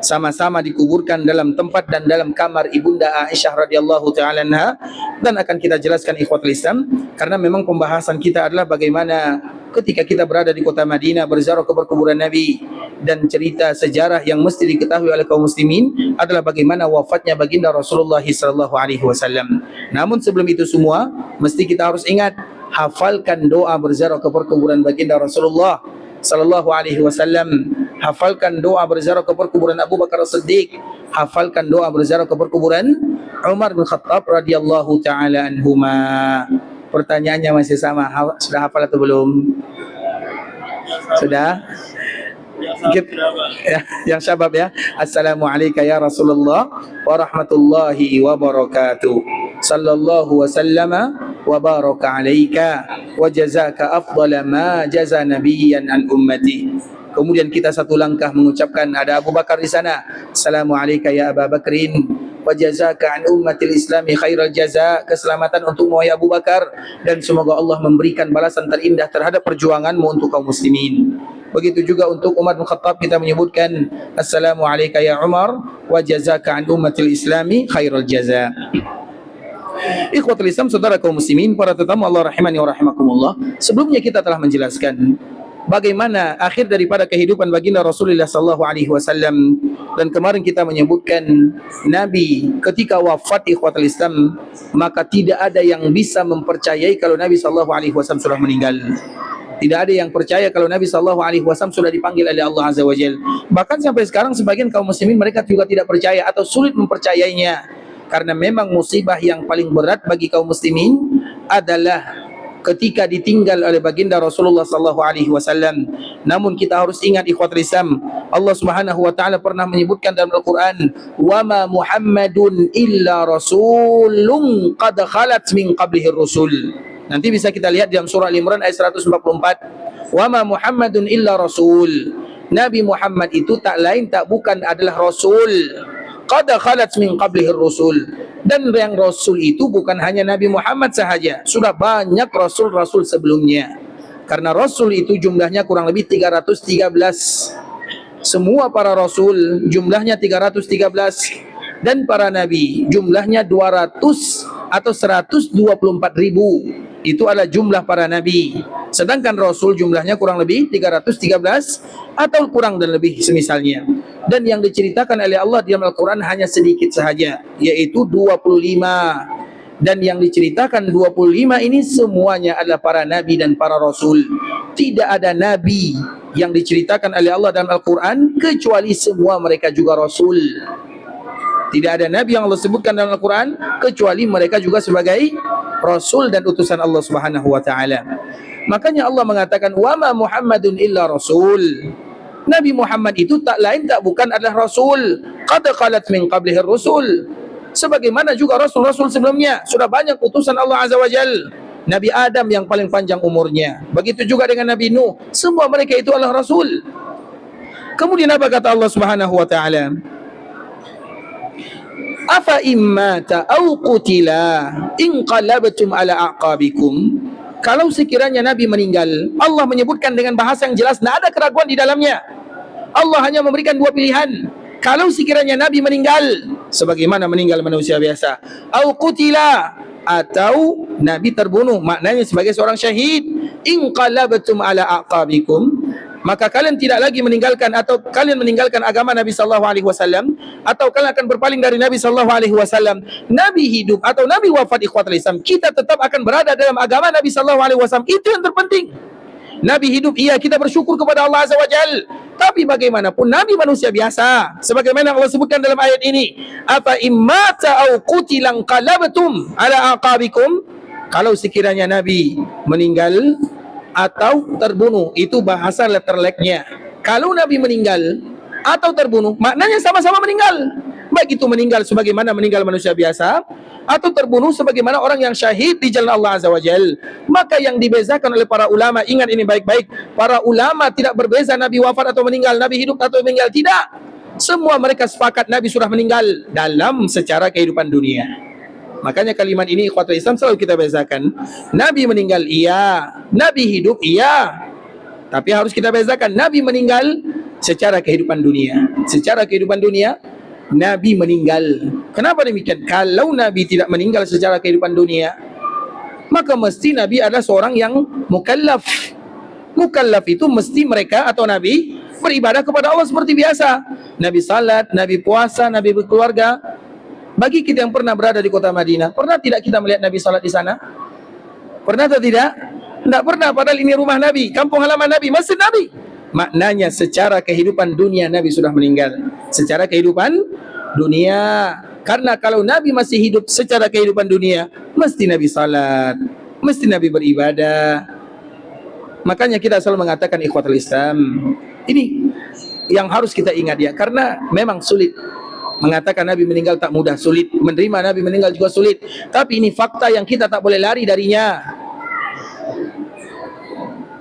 sama-sama dikuburkan dalam tempat dan dalam kamar Ibunda Aisyah radhiyallahu taala anha. Dan akan kita jelaskan ikhwatul Islam, karena memang pembahasan kita adalah bagaimana ketika kita berada di kota Madinah berziarah ke perkuburan Nabi, dan cerita sejarah yang mesti diketahui oleh kaum muslimin adalah bagaimana wafatnya baginda Rasulullah sallallahu alaihi wasallam. Namun sebelum itu semua, mesti kita harus ingat, hafalkan doa berziarah ke perkuburan baginda Rasulullah sallallahu alaihi wasallam. Hafalkan doa berziarah ke perkuburan Abu Bakar As-Siddiq. Hafalkan doa berziarah ke perkuburan Umar bin Khattab radhiyallahu taala anhuma. Pertanyaannya masih sama, sudah hafal atau belum? Sudah? Yang syabab ya. Assalamu alayka ya Rasulullah wa rahmatullahi wa barakatuh. Sallallahu wa sallama wa baraka alayka wa jazaka afdala ma jaza nabiyyan an ummati. Kemudian kita satu langkah mengucapkan, ada Abu Bakar di sana. Assalamu alayka ya Abu Bakrin wa jazaka an ummatil islami khairal jaza. Keselamatan untuk wahai Abu Bakar, dan semoga Allah memberikan balasan terindah terhadap perjuanganmu untuk kaum muslimin. Begitu juga untuk Umar bin Khattab kita menyebutkan Assalamu alayka ya Umar wa jazaka an ummatil islami khairal jaza. Ikhwatul Islam, saudara kaum muslimin, para tetamu Allah rahimani wa rahimakumullah. Sebelumnya kita telah menjelaskan bagaimana akhir daripada kehidupan baginda Rasulullah sallallahu alaihi wasallam, dan kemarin kita menyebutkan Nabi ketika wafat ikhwatul Islam, maka tidak ada yang bisa mempercayai kalau Nabi sallallahu alaihi wasallam sudah meninggal. Tidak ada yang percaya kalau Nabi sallallahu alaihi wasallam sudah dipanggil oleh Allah azza wajalla. Bahkan sampai sekarang sebagian kaum muslimin mereka juga tidak percaya atau sulit mempercayainya. Karena memang musibah yang paling berat bagi kaum muslimin adalah ketika ditinggal oleh baginda Rasulullah sallallahu alaihi wasallam. Namun kita harus ingat ikhwatul Islam, Allah Subhanahu wa taala pernah menyebutkan dalam Al-Qur'an, "Wa ma Muhammadun illa rasulun qad khalat min qablihi rusul." Nanti bisa kita lihat dalam surah Al-Imran ayat 144. "Wa ma Muhammadun illa rasul." Nabi Muhammad itu tak lain tak bukan adalah rasul. Qad khalat min qablihi rusul. Dan yang Rasul itu bukan hanya Nabi Muhammad sahaja, sudah banyak Rasul-Rasul sebelumnya. Karena Rasul itu jumlahnya kurang lebih 313. Semua para Rasul jumlahnya 313. Dan para Nabi jumlahnya 200 atau 124.000. Itu adalah jumlah para Nabi. Sedangkan Rasul jumlahnya kurang lebih 313 atau kurang dan lebih semisalnya. Dan yang diceritakan oleh Allah di dalam Al-Quran hanya sedikit sahaja, yaitu 25. Dan yang diceritakan 25 ini semuanya adalah para Nabi dan para Rasul. Tidak ada Nabi yang diceritakan oleh Allah dalam Al-Quran kecuali semua mereka juga Rasul. Tidak ada Nabi yang Allah sebutkan dalam Al-Quran kecuali mereka juga sebagai Rasul dan utusan Allah Subhanahu wa ta'ala. Makanya Allah mengatakan, "Wa ma Muhammadun illa Rasul." Nabi Muhammad itu tak lain tak bukan adalah Rasul. Qad khalat min qablihi rusul. Sebagaimana juga Rasul-Rasul sebelumnya, sudah banyak utusan Allah Azza wa Jal. Nabi Adam yang paling panjang umurnya, begitu juga dengan Nabi Nuh. Semua mereka itu adalah Rasul. Kemudian apa kata Allah Subhanahu wa ta'ala? Afa immata au qutila inqalabtum ala aqabikum. Kalau sekiranya Nabi meninggal, Allah menyebutkan dengan bahasa yang jelas, tidak ada keraguan di dalamnya. Allah hanya memberikan dua pilihan. Kalau sekiranya Nabi meninggal, sebagaimana meninggal manusia biasa, au qutila, atau Nabi terbunuh, maknanya sebagai seorang syahid, inqalabtum ala aqabikum, maka kalian tidak lagi meninggalkan atau kalian meninggalkan agama Nabi sallallahu alaihi wasallam, atau kalian akan berpaling dari Nabi sallallahu alaihi wasallam. Nabi hidup atau Nabi wafat ikhwatul Islam, kita tetap akan berada dalam agama Nabi sallallahu alaihi wasallam. Itu yang terpenting. Nabi hidup, iya, kita bersyukur kepada Allah Azza wa Jal. Tapi bagaimanapun Nabi manusia biasa. Sebagaimana Allah sebutkan dalam ayat ini, afa immata au qutilan qalabtum ala aqabikum. Kalau sekiranya Nabi meninggal atau terbunuh, itu bahasa letterleknya. Kalau Nabi meninggal atau terbunuh, maknanya sama-sama meninggal. Baik itu meninggal sebagaimana meninggal manusia biasa, atau terbunuh sebagaimana orang yang syahid di jalan Allah Azza wa Jal. Maka yang dibezakan oleh para ulama, ingat ini baik-baik, para ulama tidak berbeza Nabi wafat atau meninggal, Nabi hidup atau meninggal, tidak. Semua mereka sepakat Nabi sudah meninggal dalam secara kehidupan dunia. Makanya kalimat ini ikhwatul Islam selalu kita bezakan. Nabi meninggal iya, Nabi hidup iya. Tapi harus kita bezakan, Nabi meninggal secara kehidupan dunia. Secara kehidupan dunia Nabi meninggal. Kenapa demikian? Kalau Nabi tidak meninggal secara kehidupan dunia, maka mesti Nabi adalah seorang yang mukallaf. Mukallaf itu mesti mereka atau Nabi beribadah kepada Allah seperti biasa. Nabi salat, Nabi puasa, Nabi berkeluarga. Bagi kita yang pernah berada di kota Madinah, pernah tidak kita melihat Nabi salat di sana? Pernah atau tidak? Tidak pernah, padahal ini rumah Nabi, kampung halaman Nabi, masjid Nabi. Maknanya secara kehidupan dunia Nabi sudah meninggal. Secara kehidupan dunia. Karena kalau Nabi masih hidup secara kehidupan dunia, mesti Nabi salat, mesti Nabi beribadah. Makanya kita selalu mengatakan ikhwatul Islam, ini yang harus kita ingat ya, karena memang sulit. Mengatakan Nabi meninggal tak mudah, sulit. Menerima Nabi meninggal juga sulit. Tapi ini fakta yang kita tak boleh lari darinya.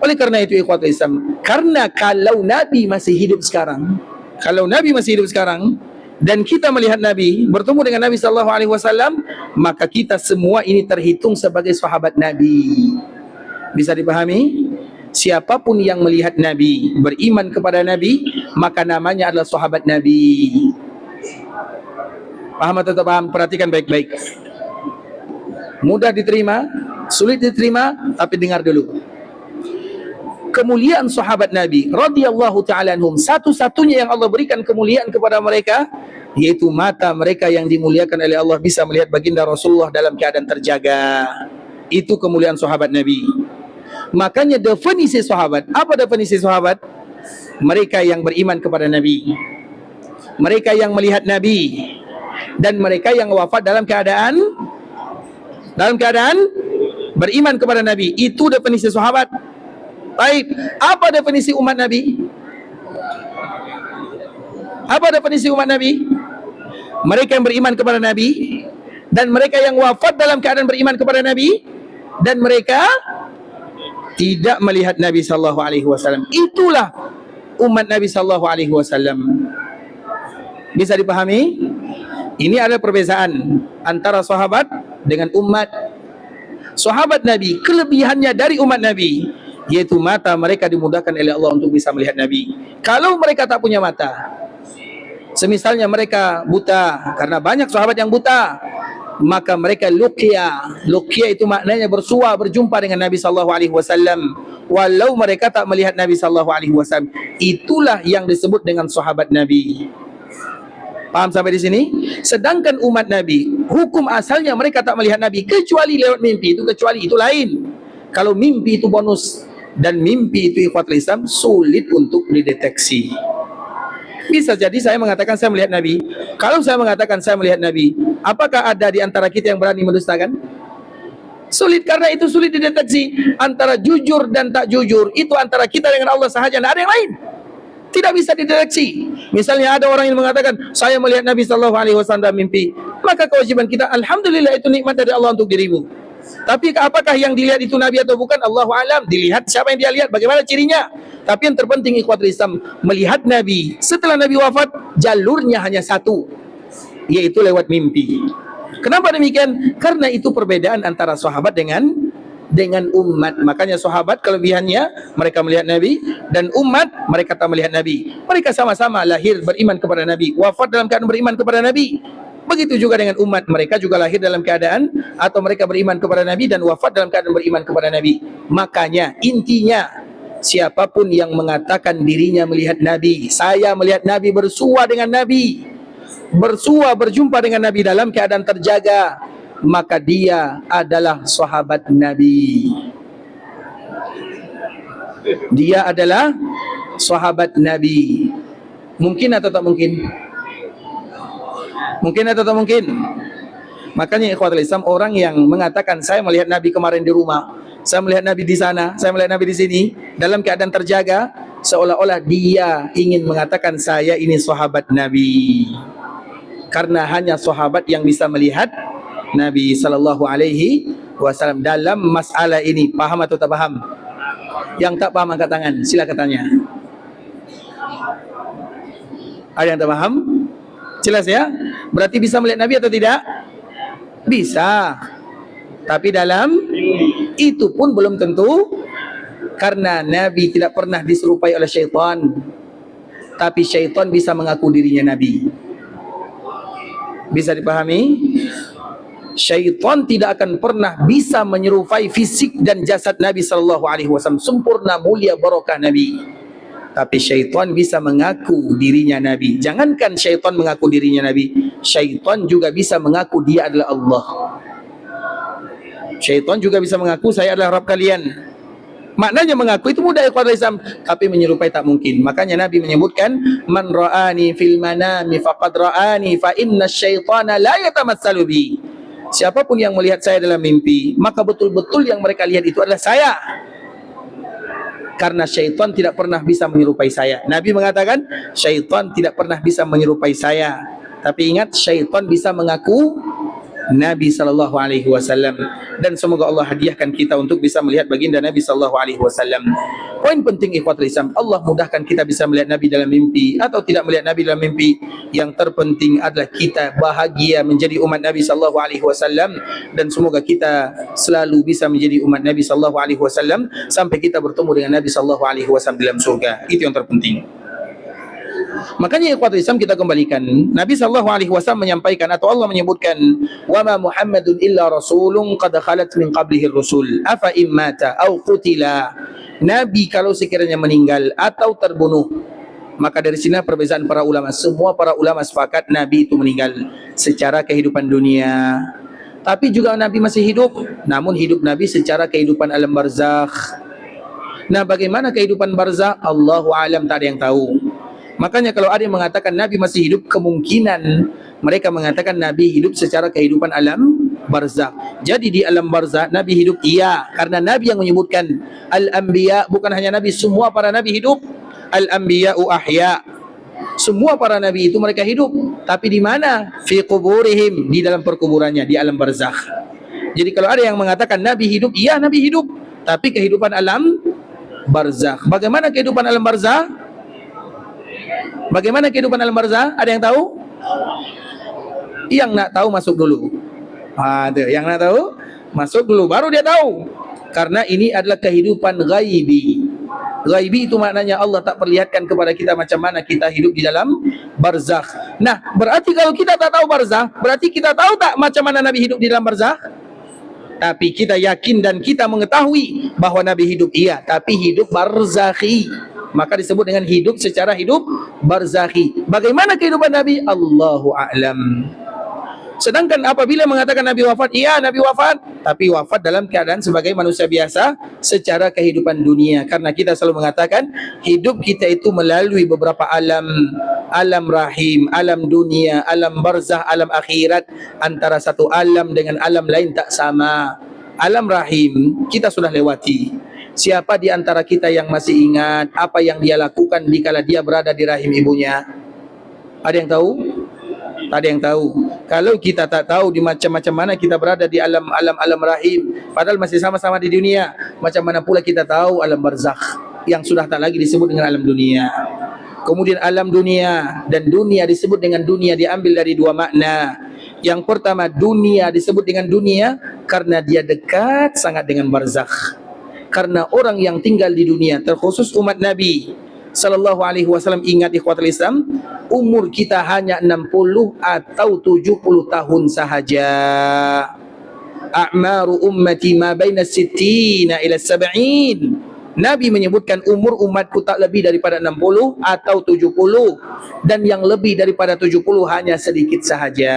Oleh karena itu ikhwatul Islam, karena kalau Nabi masih hidup sekarang, kalau Nabi masih hidup sekarang dan kita melihat Nabi, bertemu dengan Nabi sallallahu alaihi wasallam, maka kita semua ini terhitung sebagai sahabat Nabi. Bisa dipahami? Siapapun yang melihat Nabi, beriman kepada Nabi, maka namanya adalah sahabat Nabi. Paham atau tak paham? Perhatikan baik-baik. Mudah diterima, sulit diterima, tapi dengar dulu. Kemuliaan sahabat Nabi radhiyallahu ta'ala anhum, satu-satunya yang Allah berikan kemuliaan kepada mereka, yaitu mata mereka yang dimuliakan oleh Allah bisa melihat baginda Rasulullah dalam keadaan terjaga. Itu kemuliaan sahabat Nabi. Makanya definisi sahabat, apa definisi sahabat? Mereka yang beriman kepada Nabi, mereka yang melihat Nabi, dan mereka yang wafat dalam keadaan beriman kepada Nabi. Itu definisi sahabat. Baik, apa definisi umat Nabi? Apa definisi umat Nabi? Mereka yang beriman kepada Nabi, dan mereka yang wafat dalam keadaan beriman kepada Nabi, dan mereka tidak melihat Nabi sallallahu alaihi wasallam. Itulah umat Nabi sallallahu alaihi wasallam. Bisa dipahami? Ini adalah perbezaan antara sahabat dengan umat. Sahabat Nabi, kelebihannya dari umat Nabi, yaitu mata mereka dimudahkan oleh Allah untuk bisa melihat Nabi. Kalau mereka tak punya mata, semisalnya mereka buta, karena banyak sahabat yang buta, maka mereka luqya. Luqya itu maknanya bersua, berjumpa dengan Nabi sallallahu alaihi wasallam, walau mereka tak melihat Nabi sallallahu alaihi wasallam. Itulah yang disebut dengan sahabat Nabi. Paham sampai di sini? Sedangkan umat Nabi, hukum asalnya mereka tak melihat Nabi kecuali lewat mimpi. Itu kecuali, itu lain. Kalau mimpi itu bonus, dan mimpi itu ikhwatul Islam sulit untuk dideteksi. Bisa jadi saya mengatakan saya melihat Nabi. Kalau saya mengatakan saya melihat Nabi, apakah ada di antara kita yang berani mendustakan? Sulit, karena itu sulit dideteksi. Antara jujur dan tak jujur, itu antara kita dengan Allah sahaja, tidak ada yang lain. Tidak bisa dideteksi. Misalnya ada orang yang mengatakan saya melihat Nabi sallallahu alaihi wasallam dalam mimpi, maka kewajiban kita, alhamdulillah, itu nikmat dari Allah untuk dirimu. Tapi apakah yang dilihat itu Nabi atau bukan? Allahu alam. Dilihat siapa yang dia lihat, bagaimana cirinya. Tapi yang terpenting ikhwatul Islam, melihat Nabi setelah Nabi wafat, jalurnya hanya satu, yaitu lewat mimpi. Kenapa demikian? Karena itu perbedaan antara sahabat dengan umat. Makanya sahabat kelebihannya mereka melihat Nabi, dan umat mereka tak melihat Nabi. Mereka sama-sama lahir beriman kepada Nabi, wafat dalam keadaan beriman kepada Nabi. Begitu juga dengan umat, mereka juga lahir dalam keadaan, atau mereka beriman kepada Nabi dan wafat dalam keadaan beriman kepada Nabi. Makanya intinya, siapapun yang mengatakan dirinya melihat Nabi, saya melihat Nabi, bersua dengan Nabi, bersua berjumpa dengan Nabi dalam keadaan terjaga, maka dia adalah sahabat Nabi. Dia adalah sahabat Nabi. Mungkin atau tak mungkin? Mungkin atau tak mungkin? Makanya ikhwatul Islam, orang yang mengatakan saya melihat Nabi kemarin di rumah, saya melihat Nabi di sana, saya melihat Nabi di sini, dalam keadaan terjaga, seolah-olah dia ingin mengatakan saya ini sahabat Nabi. Karena hanya sahabat yang bisa melihat Nabi sallallahu alaihi wasallam dalam masalah ini. Paham atau tak paham? Yang tak paham angkat tangan, silakan tanya. Ada yang tak paham? Jelas ya? Berarti bisa melihat Nabi atau tidak? Bisa. Tapi dalam itu pun belum tentu, karena Nabi tidak pernah diserupai oleh syaitan. Tapi syaitan bisa mengaku dirinya Nabi. Bisa dipahami? Syaitan tidak akan pernah bisa menyerupai fisik dan jasad Nabi sallallahu alaihi wasallam, sempurna, mulia, barokah Nabi. Tapi syaitan bisa mengaku dirinya Nabi. Jangankan syaitan mengaku dirinya Nabi, syaitan juga bisa mengaku dia adalah Allah. Syaitan juga bisa mengaku saya adalah Rabb kalian. Maknanya mengaku itu mudah ikhwatul Islam, tapi menyerupai tak mungkin. Makanya Nabi menyebutkan, man ra'ani fil manami faqad ra'ani fa inna syaitana la yatamassalu bi. Siapapun yang melihat saya dalam mimpi, maka betul-betul yang mereka lihat itu adalah saya. Karena syaitan tidak pernah bisa menyerupai saya. Nabi mengatakan syaitan tidak pernah bisa menyerupai saya. Tapi ingat, syaitan bisa mengaku Nabi sallallahu alaihi wasallam. Dan semoga Allah hadiahkan kita untuk bisa melihat baginda Nabi sallallahu alaihi wasallam. Poin penting ikhwatul Islam, Allah mudahkan kita bisa melihat Nabi dalam mimpi atau tidak melihat Nabi dalam mimpi. Yang terpenting adalah kita bahagia menjadi umat Nabi sallallahu alaihi wasallam, dan semoga kita selalu bisa menjadi umat Nabi sallallahu alaihi wasallam sampai kita bertemu dengan Nabi sallallahu alaihi wasallam dalam surga. Itu yang terpenting. Makanya ikhwatul Islam, kita kembalikan, Nabi sallallahu alaihi wasallam menyampaikan atau Allah menyebutkan, wa ma Muhammadun illa rasulun qad khalat min qablihi rusul afa immata au qutila. Nabi kalau sekiranya meninggal atau terbunuh, maka dari sini perbezaan para ulama. Semua para ulama sepakat Nabi itu meninggal secara kehidupan dunia. Tapi juga Nabi masih hidup, namun hidup Nabi secara kehidupan alam barzakh. Nah, bagaimana kehidupan barzakh? Allahu a'lam, tak ada yang tahu. Makanya kalau ada yang mengatakan Nabi masih hidup, kemungkinan mereka mengatakan Nabi hidup secara kehidupan alam barzakh. Jadi di alam barzakh Nabi hidup, iya, karena Nabi yang menyebutkan al-anbiya, bukan hanya Nabi, semua para Nabi hidup. Al-anbiya'u ahya, semua para Nabi itu mereka hidup. Tapi di mana? Fi quburihim, di dalam perkuburannya, di alam barzakh. Jadi kalau ada yang mengatakan Nabi hidup, iya Nabi hidup, tapi kehidupan alam barzakh. Bagaimana kehidupan alam barzakh? Bagaimana kehidupan alam barzakh? Ada yang tahu? Yang nak tahu masuk dulu. Yang nak tahu masuk dulu, baru dia tahu. Karena ini adalah kehidupan ghaibi. Ghaibi itu maknanya Allah tak perlihatkan kepada kita macam mana kita hidup di dalam barzakh. Nah, berarti kalau kita tak tahu barzakh, berarti kita tahu tak macam mana Nabi hidup di dalam barzakh? Tapi kita yakin dan kita mengetahui bahwa Nabi hidup, iya, tapi hidup barzakhi. Maka disebut dengan hidup secara hidup barzakhi. Bagaimana kehidupan Nabi? Allahu a'lam. Sedangkan apabila mengatakan Nabi wafat, iya Nabi wafat, tapi wafat dalam keadaan sebagai manusia biasa secara kehidupan dunia. Karena kita selalu mengatakan hidup kita itu melalui beberapa alam. Alam rahim, alam dunia, alam barzakh, alam akhirat. Antara satu alam dengan alam lain tak sama. Alam rahim kita sudah lewati. Siapa di antara kita yang masih ingat apa yang dia lakukan dikala dia berada di rahim ibunya? Ada yang tahu? Tak ada yang tahu. Kalau kita tak tahu di macam-macam mana kita berada di alam rahim, padahal masih sama-sama di dunia, macam mana pula kita tahu alam barzakh yang sudah tak lagi disebut dengan alam dunia. Kemudian alam dunia dan dunia disebut dengan dunia diambil dari dua makna. Yang pertama, dunia disebut dengan dunia karena dia dekat sangat dengan barzakh. Karena orang yang tinggal di dunia, terkhusus umat Nabi sallallahu alaihi wasallam, ingat ikhwatul Islam, umur kita hanya 60 atau 70 tahun sahaja. A'maru ummati ma baina 60 ila 70. Nabi menyebutkan umur umatku tak lebih daripada 60 atau 70, dan yang lebih daripada 70 hanya sedikit sahaja.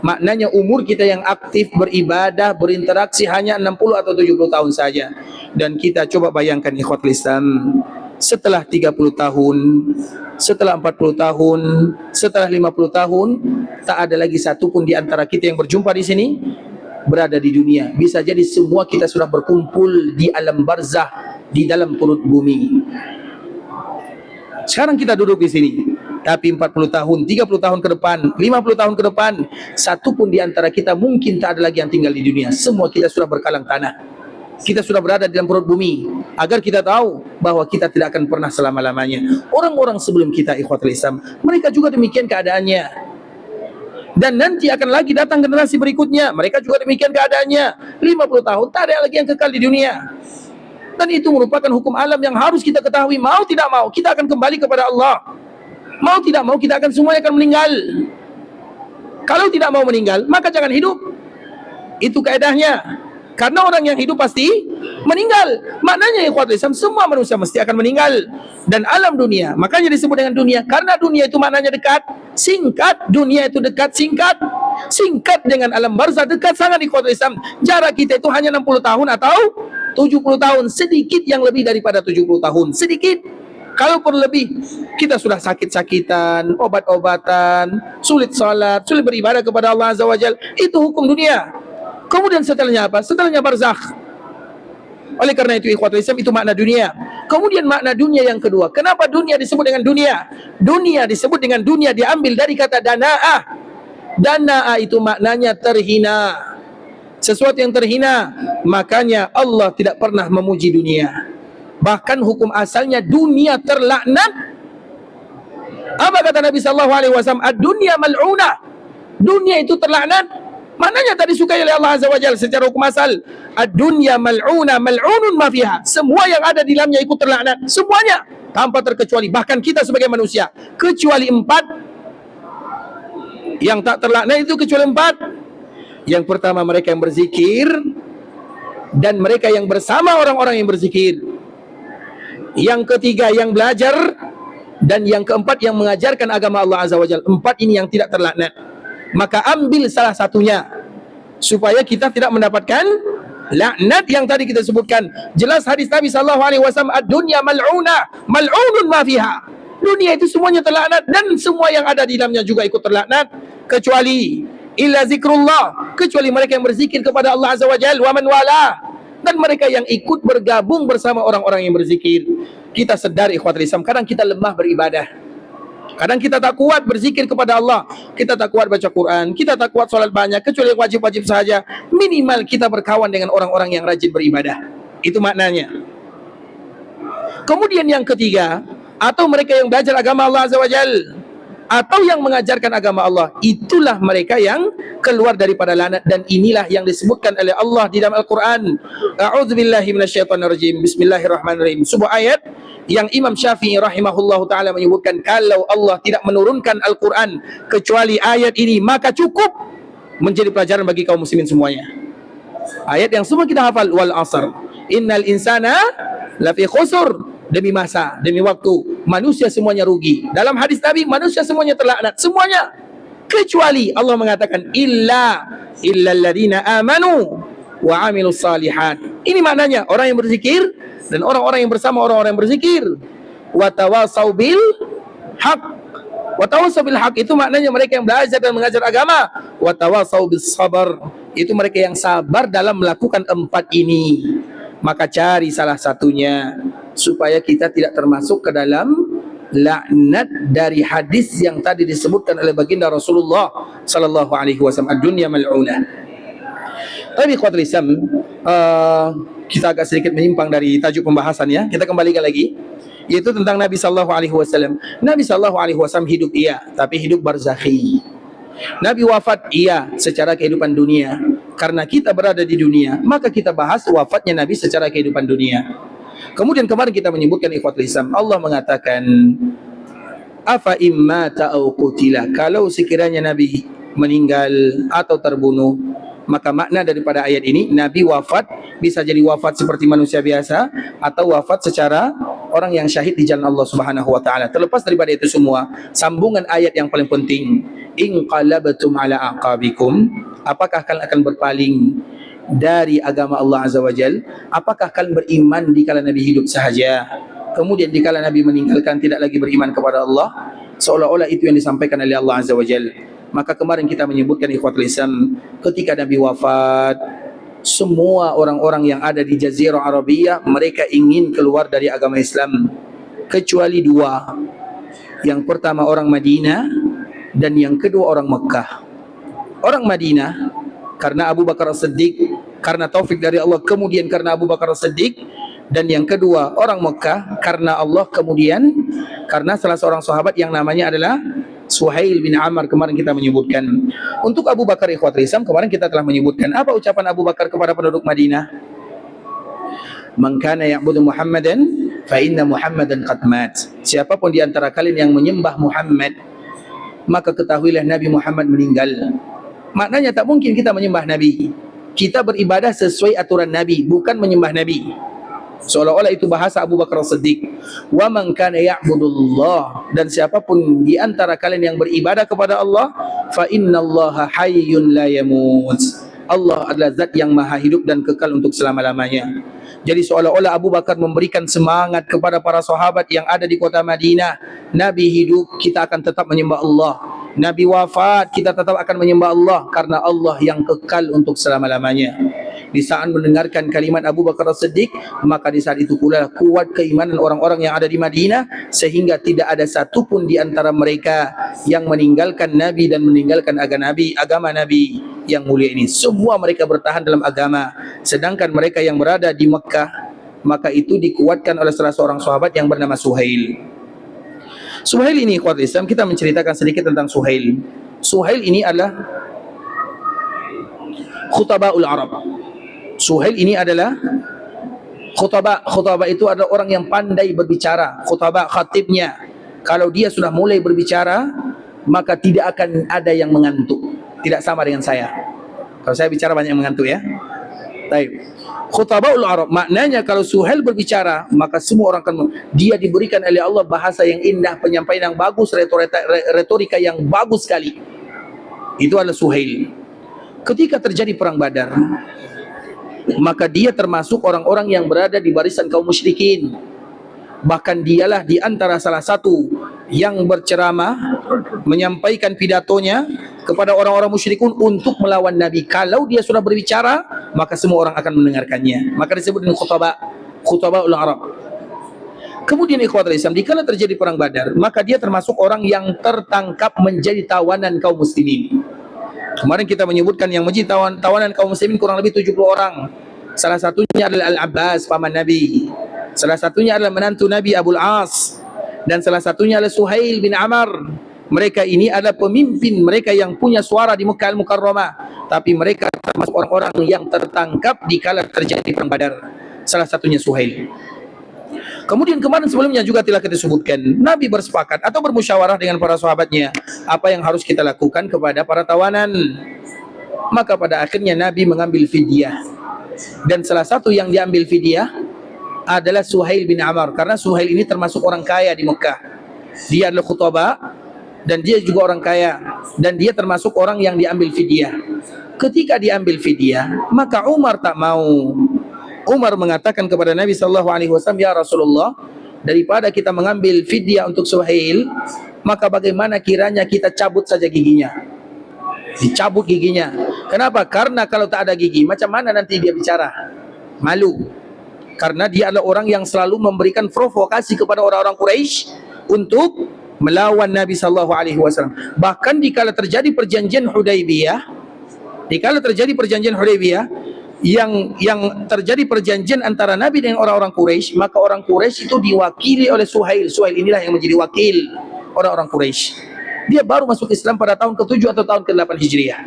Maknanya umur kita yang aktif beribadah, berinteraksi hanya 60 atau 70 tahun saja. Dan kita coba bayangkan ikhwatul Islam, setelah 30 tahun, setelah 40 tahun, setelah 50 tahun, tak ada lagi satu pun di antara kita yang berjumpa di sini berada di dunia. Bisa jadi semua kita sudah berkumpul di alam barzah, di dalam perut bumi. Sekarang kita duduk di sini, tapi 40 tahun, 30 tahun ke depan, 50 tahun ke depan, satu pun di antara kita mungkin tak ada lagi yang tinggal di dunia. Semua kita sudah berkalang tanah. Kita sudah berada di dalam perut bumi, agar kita tahu bahwa kita tidak akan pernah selama-lamanya. Orang-orang sebelum kita, ikhwatul Islam, mereka juga demikian keadaannya. Dan nanti akan lagi datang generasi berikutnya, mereka juga demikian keadaannya. 50 tahun, tak ada lagi yang kekal di dunia. Dan itu merupakan hukum alam yang harus kita ketahui. Mau tidak mau, kita akan kembali kepada Allah. Mau tidak mau, kita akan semuanya akan meninggal. Kalau tidak mau meninggal, maka jangan hidup. Itu kaedahnya. Karena orang yang hidup pasti meninggal. Maknanya ikhwatul Islam, semua manusia mesti akan meninggal. Dan alam dunia, makanya disebut dengan dunia. Karena dunia itu maknanya dekat, singkat. Dunia itu dekat, singkat. Singkat dengan alam barzah, dekat sangat ikhwatul Islam. Jarak kita itu hanya 60 tahun atau 70 tahun. Sedikit yang lebih daripada 70 tahun. Sedikit. Kalau perlu lebih, kita sudah sakit-sakitan, obat-obatan, sulit salat, sulit beribadah kepada Allah Azza wa Jalla. Itu hukum dunia. Kemudian setelahnya apa? Setelahnya barzakh. Oleh karena itu ikhwatul Islam, itu makna dunia. Kemudian makna dunia yang kedua. Kenapa dunia disebut dengan dunia? Dunia disebut dengan dunia diambil dari kata dana'ah. Dana'ah itu maknanya terhina. Sesuatu yang terhina. Makanya Allah tidak pernah memuji dunia. Bahkan hukum asalnya dunia terlaknat. Apa kata Nabi SAW? Ad-dunya mal'unah. Dunia itu terlaknat. Maknanya tadi disukai oleh Allah Azza wa Jalla secara hukum asal. Ad-dunya mal'una, mal'unun ma fiha. Semua yang ada di dalamnya ikut terlaknat. Semuanya tanpa terkecuali. Bahkan kita sebagai manusia, kecuali 4. Yang tak terlaknat itu kecuali 4. Yang pertama, mereka yang berzikir dan mereka yang bersama orang-orang yang berzikir. Yang ketiga, yang belajar, dan yang keempat, yang mengajarkan agama Allah Azza wa Jalla. 4 ini yang tidak terlaknat. Maka ambil salah satunya supaya kita tidak mendapatkan laknat yang tadi kita sebutkan. Jelas hadis Nabi SAW, ad-dunya mal'una, mal'unun ma fiha. Dunia itu semuanya terlaknat dan semua yang ada di dalamnya juga ikut terlaknat, kecuali illa zikrullah, kecuali mereka yang berzikir kepada Allah Azza wa Jalla, wa man wala, dan mereka yang ikut bergabung bersama orang-orang yang berzikir. Kita sedar ikhwatul Islam, kadang kita lemah beribadah. Kadang kita tak kuat berzikir kepada Allah. Kita tak kuat baca Quran. Kita tak kuat solat banyak, kecuali wajib-wajib saja. Minimal kita berkawan dengan orang-orang yang rajin beribadah. Itu maknanya. Kemudian yang ketiga, atau mereka yang belajar agama Allah Azza wa Jalla, atau yang mengajarkan agama Allah, itulah mereka yang keluar daripada laknat. Dan inilah yang disebutkan oleh Allah di dalam Al-Quran. A'udzubillahi minasyaitonirrajim. Bismillahirrahmanirrahim. Sebuah ayat yang Imam Syafi'i rahimahullahu ta'ala menyebutkan, kalau Allah tidak menurunkan Al-Quran kecuali ayat ini, maka cukup menjadi pelajaran bagi kaum muslimin semuanya. Ayat yang semua kita hafal, wal asr innal insana lafi khusr. Demi masa, demi waktu, manusia semuanya rugi. Dalam hadis Nabi, manusia semuanya terlaknat, semuanya, kecuali Allah mengatakan illalladzina amanu wa amilus salihat. Ini maknanya orang yang berzikir dan orang-orang yang bersama orang-orang yang berzikir. Wa tawasau bil haq. Wa tawasau bil haq itu maknanya mereka yang belajar dan mengajar agama. Wa tawasau bis sabar, itu mereka yang sabar dalam melakukan 4 ini. Maka cari salah satunya supaya kita tidak termasuk ke dalam laknat dari hadis yang tadi disebutkan oleh baginda Rasulullah sallallahu alaihi wasallam, ad-dunya mal'unah. Tapi ikhwatul Islam, kita agak sedikit menyimpang dari tajuk pembahasan ya. Kita kembalikan lagi, yaitu tentang Nabi sallallahu alaihi wasallam. Nabi sallallahu alaihi wasallam hidup iya, tapi hidup barzakhi. Nabi wafat iya secara kehidupan dunia. Karena kita berada di dunia, maka kita bahas wafatnya Nabi secara kehidupan dunia. Kemudian kemarin kita menyebutkan ikhwatul Islam, Allah mengatakan afa imma ta'au qutila, kalau sekiranya Nabi meninggal atau terbunuh, Maka makna daripada ayat ini, Nabi wafat bisa jadi wafat seperti manusia biasa atau wafat secara orang yang syahid di jalan Allah Subhanahu wa taala. Terlepas daripada itu semua, sambungan ayat yang paling penting, inqalabtum ala aqabikum, apakah kalian akan berpaling dari agama Allah Azza wa Jal? Apakah kalian beriman dikala Nabi hidup sahaja, kemudian dikala Nabi meninggalkan tidak lagi beriman kepada Allah? Seolah-olah itu yang disampaikan oleh Allah Azza wa Jal. Maka kemarin kita menyebutkan ikhwatul Islam, ketika Nabi wafat, semua orang-orang yang ada di Jazirah Arabiyah mereka ingin keluar dari agama Islam, kecuali dua. Yang pertama orang Madinah dan yang kedua orang Mekah. Orang Madinah karena Abu Bakar As-Siddiq, karena taufik dari Allah, kemudian karena Abu Bakar As-Siddiq. Dan yang kedua orang Mekah karena Allah, kemudian karena salah seorang sahabat yang namanya adalah Suhail bin Amr. Kemarin kita menyebutkan. Untuk Abu Bakar ikhwatul Islam, kemarin kita telah menyebutkan apa ucapan Abu Bakar kepada penduduk Madinah. Man kana ya'budu Muhammadan fa inna Muhammadan qad mat. Siapapun di antara kalian yang menyembah Muhammad, maka ketahuilah Nabi Muhammad meninggal. Maknanya tak mungkin kita menyembah Nabi. Kita beribadah sesuai aturan Nabi, bukan menyembah Nabi. Seolah-olah itu bahasa Abu Bakar As-Siddiq. Wa man kana ya'budullah, dan siapapun di antara kalian yang beribadah kepada Allah, fa innallaha hayyun la yamut. Allah adalah zat yang maha hidup dan kekal untuk selama-lamanya. Jadi seolah-olah Abu Bakar memberikan semangat kepada para sahabat yang ada di kota Madinah. Nabi hidup, kita akan tetap menyembah Allah. Nabi wafat, kita tetap akan menyembah Allah, karena Allah yang kekal untuk selama-lamanya. Di saat mendengarkan kalimat Abu Bakar As-Siddiq, maka di saat itu pula kuat keimanan orang-orang yang ada di Madinah, sehingga tidak ada satupun di antara mereka yang meninggalkan Nabi dan meninggalkan agama Nabi yang mulia ini. Semua mereka bertahan dalam agama. Sedangkan mereka yang berada di Mekah, maka itu dikuatkan oleh salah seorang sahabat yang bernama Suhail. Suhail ini ikhwatul Islam, kita menceritakan sedikit tentang Suhail. Suhail ini adalah khutabaul Arab. Suhail ini adalah khutbah. Khutbah itu adalah orang yang pandai berbicara. Khutbah, khatibnya, kalau dia sudah mulai berbicara, maka tidak akan ada yang mengantuk. Tidak sama dengan saya. Kalau saya bicara banyak yang mengantuk ya. Baik. Khutbaul Arab, maknanya kalau Suhail berbicara, maka semua orang akan, dia diberikan oleh Allah bahasa yang indah, penyampaian yang bagus, retorika yang bagus sekali. Itu adalah Suhail. Ketika terjadi perang Badar, maka dia termasuk orang-orang yang berada di barisan kaum musyrikin. Bahkan dialah di antara salah satu yang berceramah, menyampaikan pidatonya kepada orang-orang musyrikun untuk melawan Nabi. Kalau dia sudah berbicara, maka semua orang akan mendengarkannya. Maka disebut dengan khutbaul Arab. Kemudian ikhwatul Islam, dikala terjadi perang Badar, maka dia termasuk orang yang tertangkap menjadi tawanan kaum muslimin. Kemarin kita menyebutkan yang menjadi tawanan kaum muslimin kurang lebih 70 orang. Salah satunya adalah Al-Abbas, paman Nabi. Salah satunya adalah menantu Nabi Abul As. Dan salah satunya adalah Suhail bin Amr. Mereka ini adalah pemimpin mereka yang punya suara di Mekah Al-Mukarramah. Tapi mereka termasuk orang-orang yang tertangkap dikala terjadi perang Badar. Salah satunya Suhail. Kemudian kemarin sebelumnya juga telah kita sebutkan, Nabi bersepakat atau bermusyawarah dengan para sahabatnya, apa yang harus kita lakukan kepada para tawanan. Maka pada akhirnya Nabi mengambil fidyah. Dan salah satu yang diambil fidyah adalah Suhail bin Amr, karena Suhail ini termasuk orang kaya di Mekah. Dia adalah khutbah dan dia juga orang kaya, dan dia termasuk orang yang diambil fidyah. Ketika diambil fidyah, maka Umar tak mau. Umar mengatakan kepada Nabi SAW, ya Rasulullah, daripada kita mengambil fidyah untuk Suhail, maka bagaimana kiranya kita cabut saja giginya. Dicabut giginya. Kenapa? Karena kalau tak ada gigi, macam mana nanti dia bicara? Malu. Karena dia adalah orang yang selalu memberikan provokasi kepada orang-orang Quraisy untuk melawan Nabi SAW. Bahkan dikala terjadi perjanjian Hudaybiyah, yang terjadi perjanjian antara Nabi dengan orang-orang Quraisy, maka orang Quraisy itu diwakili oleh Suhail. Suhail inilah yang menjadi wakil orang-orang Quraisy. Dia baru masuk Islam pada tahun ke-7 atau tahun ke-8 Hijriah.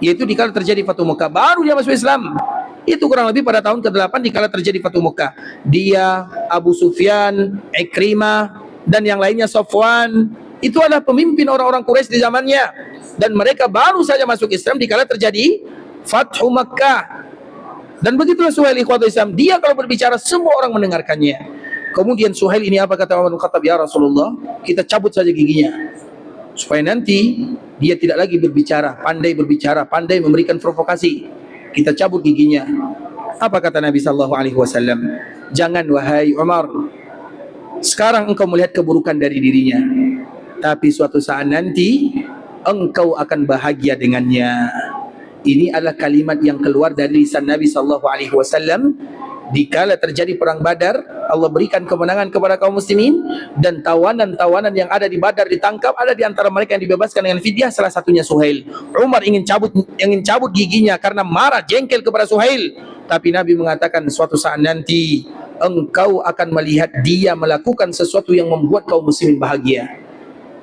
Yaitu dikala terjadi Fatu Mekah, baru dia masuk Islam. Itu kurang lebih pada tahun ke-8 dikala terjadi Fatu Mekah. Dia, Abu Sufyan, Ikrimah, dan yang lainnya Safwan, itu adalah pemimpin orang-orang Quraisy di zamannya. Dan mereka baru saja masuk Islam dikala terjadi Fathu Makkah. Dan begitulah Suhail ikhwatul Islam, dia kalau berbicara semua orang mendengarkannya. Kemudian Suhail ini apa kata Umar bin Khattab, ya Rasulullah, kita cabut saja giginya supaya nanti dia tidak lagi berbicara, pandai memberikan provokasi. Kita cabut giginya. Apa kata Nabi sallallahu alaihi wasallam? Jangan wahai Umar, sekarang engkau melihat keburukan dari dirinya, tapi suatu saat nanti engkau akan bahagia dengannya. Ini adalah kalimat yang keluar dari lisan Nabi sallallahu alaihi wasallam dikala terjadi perang Badar. Allah berikan kemenangan kepada kaum muslimin dan tawanan-tawanan yang ada di Badar ditangkap. Ada di antara mereka yang dibebaskan dengan fidyah, salah satunya Suhail. Umar ingin cabut giginya karena marah, jengkel kepada Suhail. Tapi Nabi mengatakan suatu saat nanti engkau akan melihat dia melakukan sesuatu yang membuat kaum muslimin bahagia.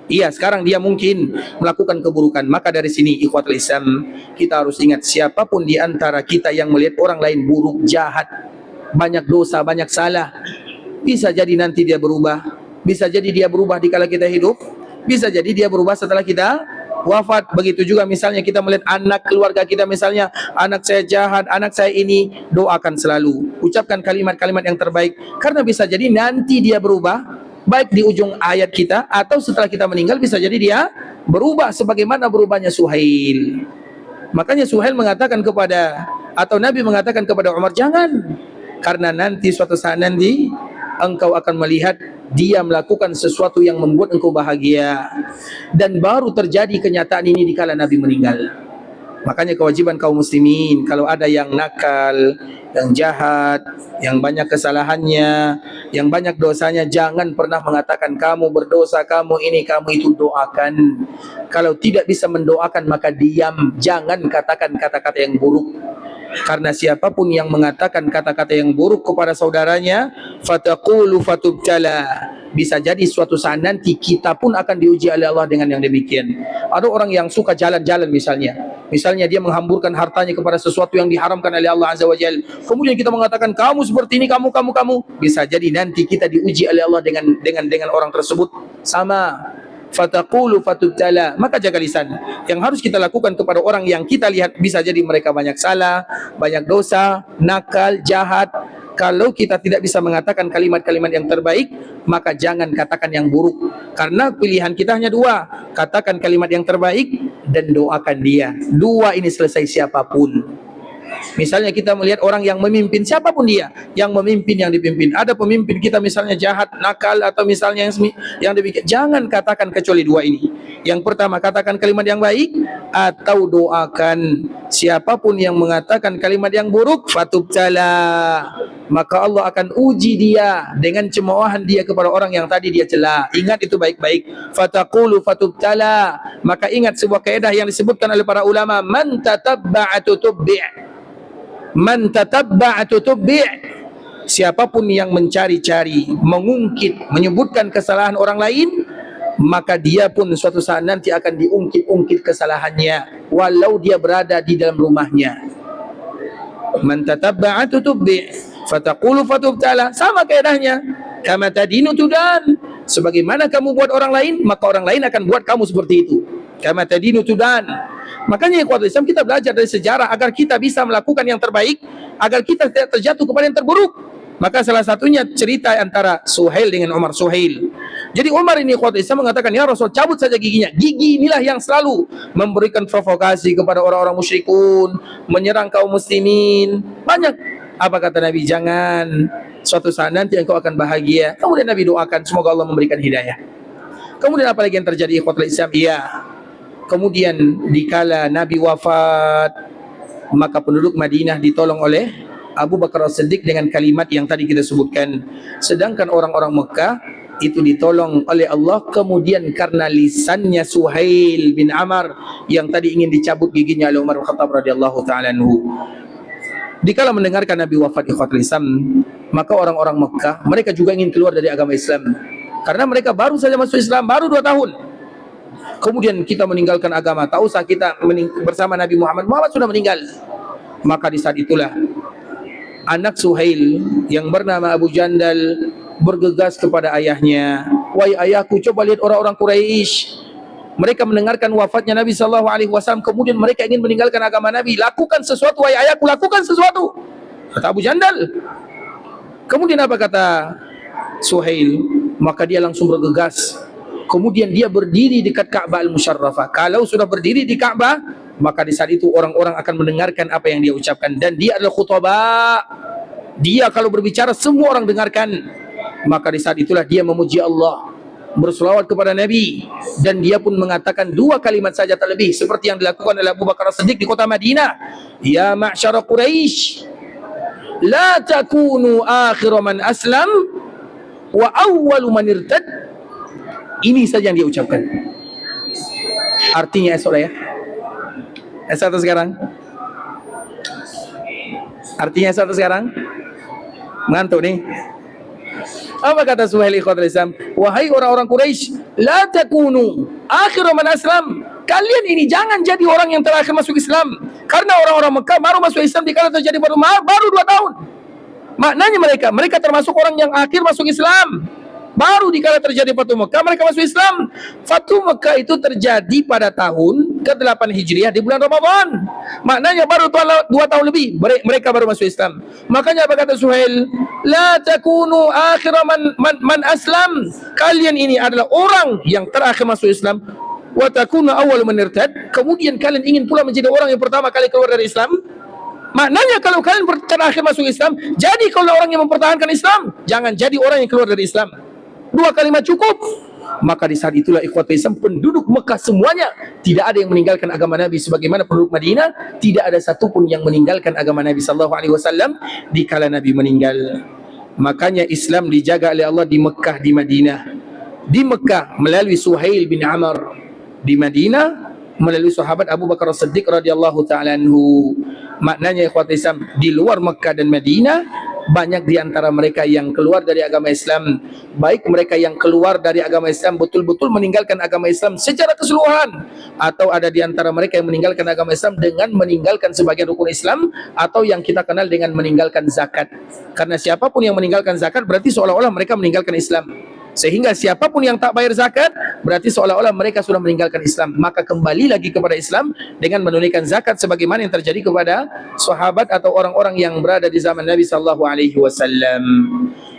Iya, sekarang dia mungkin melakukan keburukan. Maka dari sini ikhwatul Islam, kita harus ingat, siapapun di antara kita yang melihat orang lain buruk, jahat, banyak dosa, banyak salah, bisa jadi nanti dia berubah. Bisa jadi dia berubah dikala kita hidup, bisa jadi dia berubah setelah kita wafat. Begitu juga misalnya kita melihat anak keluarga kita, misalnya anak saya jahat, anak saya ini, doakan selalu, ucapkan kalimat-kalimat yang terbaik, karena bisa jadi nanti dia berubah, baik di ujung ayat kita atau setelah kita meninggal, bisa jadi dia berubah sebagaimana berubahnya Suhail. Makanya Suhail mengatakan kepada, atau Nabi mengatakan kepada Umar, jangan, karena nanti suatu saat nanti engkau akan melihat dia melakukan sesuatu yang membuat engkau bahagia. Dan baru terjadi kenyataan ini dikala Nabi meninggal. Makanya kewajiban kaum muslimin, kalau ada yang nakal, yang jahat, yang banyak kesalahannya, yang banyak dosanya, jangan pernah mengatakan kamu berdosa, kamu ini, kamu itu. Doakan. Kalau tidak bisa mendoakan, maka diam, jangan katakan kata-kata yang buruk. Karena siapapun yang mengatakan kata-kata yang buruk kepada saudaranya, fataqulu fatubtala, bisa jadi suatu saat nanti kita pun akan diuji oleh Allah dengan yang demikian. Ada orang yang suka jalan-jalan misalnya dia menghamburkan hartanya kepada sesuatu yang diharamkan oleh Allah Azza wa Jalla. Kemudian kita mengatakan kamu seperti ini, kamu. Bisa jadi nanti kita diuji oleh Allah dengan orang tersebut. Sama. Fataqulu fatubtala. Maka jaga lisan. Yang harus kita lakukan kepada orang yang kita lihat bisa jadi mereka banyak salah, banyak dosa, nakal, jahat. Kalau kita tidak bisa mengatakan kalimat-kalimat yang terbaik, maka jangan katakan yang buruk. Karena pilihan kita hanya dua, katakan kalimat yang terbaik dan doakan dia. Dua ini selesai siapapun. Misalnya kita melihat orang yang memimpin, siapapun dia, yang memimpin, yang dipimpin. Ada pemimpin kita misalnya jahat, nakal, atau misalnya yang demikian, jangan katakan kecuali dua ini. Yang pertama, katakan kalimat yang baik, atau doakan. Siapapun yang mengatakan kalimat yang buruk, fatubtala, maka Allah akan uji dia dengan cemoohan dia kepada orang yang tadi dia cela. Ingat itu baik-baik. Fataqulu fatubtala. Maka ingat sebuah kaidah yang disebutkan oleh para ulama, man tatabba'a tutubbi'. Man tatabba'a tutubbi'. Siapapun yang mencari-cari, mengungkit, menyebutkan kesalahan orang lain, maka dia pun suatu saat nanti akan diungkit-ungkit kesalahannya, walau dia berada di dalam rumahnya. Man tatabba'a tutubbi', fataqulu fatubtala. Sama kaidahnya, kama tadinu tudan. Sebagaimana kamu buat orang lain, maka orang lain akan buat kamu seperti itu. Kama tadinu tudan. Makanya ikhwatul Islam, kita belajar dari sejarah agar kita bisa melakukan yang terbaik, agar kita tidak terjatuh kepada yang terburuk. Maka salah satunya cerita antara Suhail dengan Umar. Suhail, jadi Umar ini ikhwatul Islam mengatakan, ya Rasul, cabut saja giginya. Gigi inilah yang selalu memberikan provokasi kepada orang-orang musyrikun, menyerang kaum muslimin. Banyak. Apa kata Nabi? Jangan, suatu saat nanti engkau akan bahagia. Kemudian Nabi doakan semoga Allah memberikan hidayah. Kemudian apa lagi yang terjadi ikhwatul Islam? Iya, kemudian dikala Nabi wafat, maka penduduk Madinah ditolong oleh Abu Bakar As-Siddiq dengan kalimat yang tadi kita sebutkan. Sedangkan orang-orang Mekah itu ditolong oleh Allah kemudian karena lisannya Suhail bin Amr yang tadi ingin dicabut giginya oleh Umar bin Khattab radhiyallahu taala anhu. Dikala mendengarkan Nabi wafat ikhwatul Islam, maka orang-orang Mekah mereka juga ingin keluar dari agama Islam. Karena mereka baru saja masuk Islam, baru 2 tahun. Kemudian kita meninggalkan agama, tak usah kita bersama Nabi Muhammad sudah meninggal. Maka di saat itulah anak Suhail yang bernama Abu Jandal bergegas kepada ayahnya, wahai ayahku, coba lihat orang-orang Quraisy. Mereka mendengarkan wafatnya Nabi SAW, kemudian mereka ingin meninggalkan agama Nabi. Lakukan sesuatu, wahai ayahku, lakukan sesuatu, kata Abu Jandal. Kemudian apa kata Suhail? Maka dia langsung bergegas. Kemudian dia berdiri dekat Ka'bah Al-Musyarrafah. Kalau sudah berdiri di Ka'bah, maka di saat itu orang-orang akan mendengarkan apa yang dia ucapkan. Dan dia adalah khutbah. Dia kalau berbicara semua orang dengarkan. Maka di saat itulah dia memuji Allah, berselawat kepada Nabi, dan dia pun mengatakan 2 kalimat saja tak lebih, seperti yang dilakukan oleh Abu Bakar As-Siddiq di kota Madinah. Ya ma'syara Quraisy, la takunu akhir man aslam wa awwalu man irtad. Ini saja yang dia ucapkan. Artinya esok lah ya. Esok atau sekarang? Artinya esok atau sekarang? Ngantuk nih. Apa kata Suhail ikhwatul Islam? Wahai orang-orang Quraisy, la takunu akhir man aslam. Kalian ini jangan jadi orang yang terakhir masuk Islam. Karena orang-orang Mekah baru masuk Islam dikala terjadi baru 2 tahun. Maknanya mereka termasuk orang yang akhir masuk Islam. Baru dikala terjadi Fatu Mekah mereka masuk Islam. Fatu Mekah itu terjadi pada tahun ke-8 Hijriah di bulan Ramadan. Maknanya baru 2 tahun lebih mereka baru masuk Islam. Makanya apa kata Suhail? La takunu akhir man aslam. Kalian ini adalah orang yang terakhir masuk Islam. Wa takunu awwal man irtad. Kemudian kalian ingin pula menjadi orang yang pertama kali keluar dari Islam. Maknanya kalau kalian terakhir masuk Islam, jadi kalau orang yang mempertahankan Islam, jangan jadi orang yang keluar dari Islam. 2 kalimat cukup. Maka di saat itulah ikhwatul Islam, penduduk Mekah semuanya tidak ada yang meninggalkan agama Nabi, sebagaimana penduduk Madinah tidak ada satupun yang meninggalkan agama Nabi SAW di kala Nabi meninggal. Makanya Islam dijaga oleh Allah di Mekah, di Madinah. Di Mekah melalui Suhail bin Amr, di Madinah melalui sahabat Abu Bakar As-Siddiq radhiyallahu ta'ala anhu. Maknanya ikhwatul Islam, di luar Mekah dan Madinah banyak di antara mereka yang keluar dari agama Islam. Baik mereka yang keluar dari agama Islam betul-betul meninggalkan agama Islam secara keseluruhan, atau ada di antara mereka yang meninggalkan agama Islam dengan meninggalkan sebagian rukun Islam, atau yang kita kenal dengan meninggalkan zakat. Karena siapapun yang meninggalkan zakat berarti seolah-olah mereka meninggalkan Islam. Sehingga siapapun yang tak bayar zakat berarti seolah-olah mereka sudah meninggalkan Islam. Maka kembali lagi kepada Islam dengan menunaikan zakat sebagaimana yang terjadi kepada sahabat atau orang-orang yang berada di zaman Nabi SAW.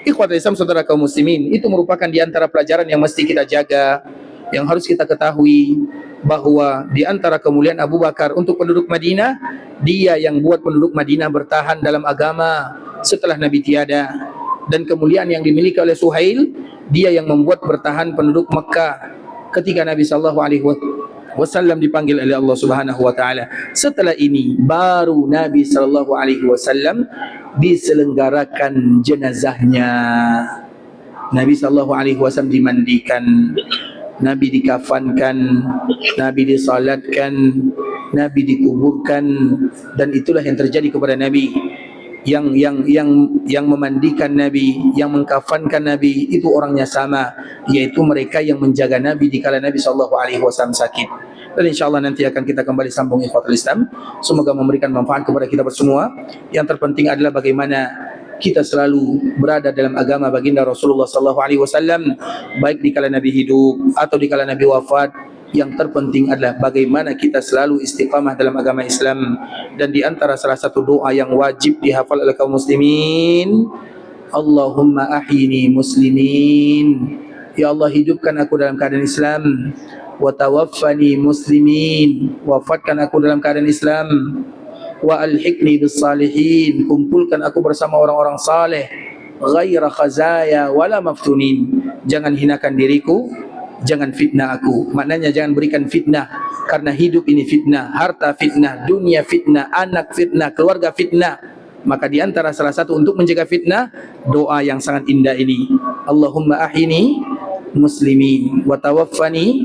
Ikhwatul Islam, saudara kaum muslimin, itu merupakan di antara pelajaran yang mesti kita jaga, yang harus kita ketahui, bahwa di antara kemuliaan Abu Bakar untuk penduduk Madinah, dia yang buat penduduk Madinah bertahan dalam agama setelah Nabi tiada. Dan kemuliaan yang dimiliki oleh Suhail, dia yang membuat bertahan penduduk Mekah ketika Nabi SAW dipanggil oleh Allah Subhanahu wa taala. Setelah ini baru Nabi SAW diselenggarakan jenazahnya. Nabi SAW dimandikan, Nabi dikafankan, Nabi disalatkan, Nabi dikuburkan, dan itulah yang terjadi kepada Nabi. Yang memandikan Nabi, yang mengkafankan Nabi itu orangnya sama, yaitu mereka yang menjaga Nabi di kala Nabi SAW sakit. Dan insyaAllah nanti akan kita kembali sambung ikhwatul Islam. Semoga memberikan manfaat kepada kita bersemua. Yang terpenting adalah bagaimana kita selalu berada dalam agama baginda Rasulullah SAW, baik di kala Nabi hidup atau di kala Nabi wafat. Yang terpenting adalah bagaimana kita selalu istiqamah dalam agama Islam. Dan di antara salah satu doa yang wajib dihafal oleh kaum muslimin, Allahumma ahyini muslimin, ya Allah hidupkan aku dalam keadaan Islam, wa tawaffani muslimin, wafatkan aku dalam keadaan Islam, wa alhiqni bis salihin, kumpulkan aku bersama orang-orang saleh, ghaira khazaya wala maftunin, jangan hinakan diriku, jangan fitnah aku. Maknanya jangan berikan fitnah, karena hidup ini fitnah, harta fitnah, dunia fitnah, anak fitnah, keluarga fitnah. Maka di antara salah satu untuk menjaga fitnah, doa yang sangat indah ini, Allahumma ahyini muslimin wa tawaffani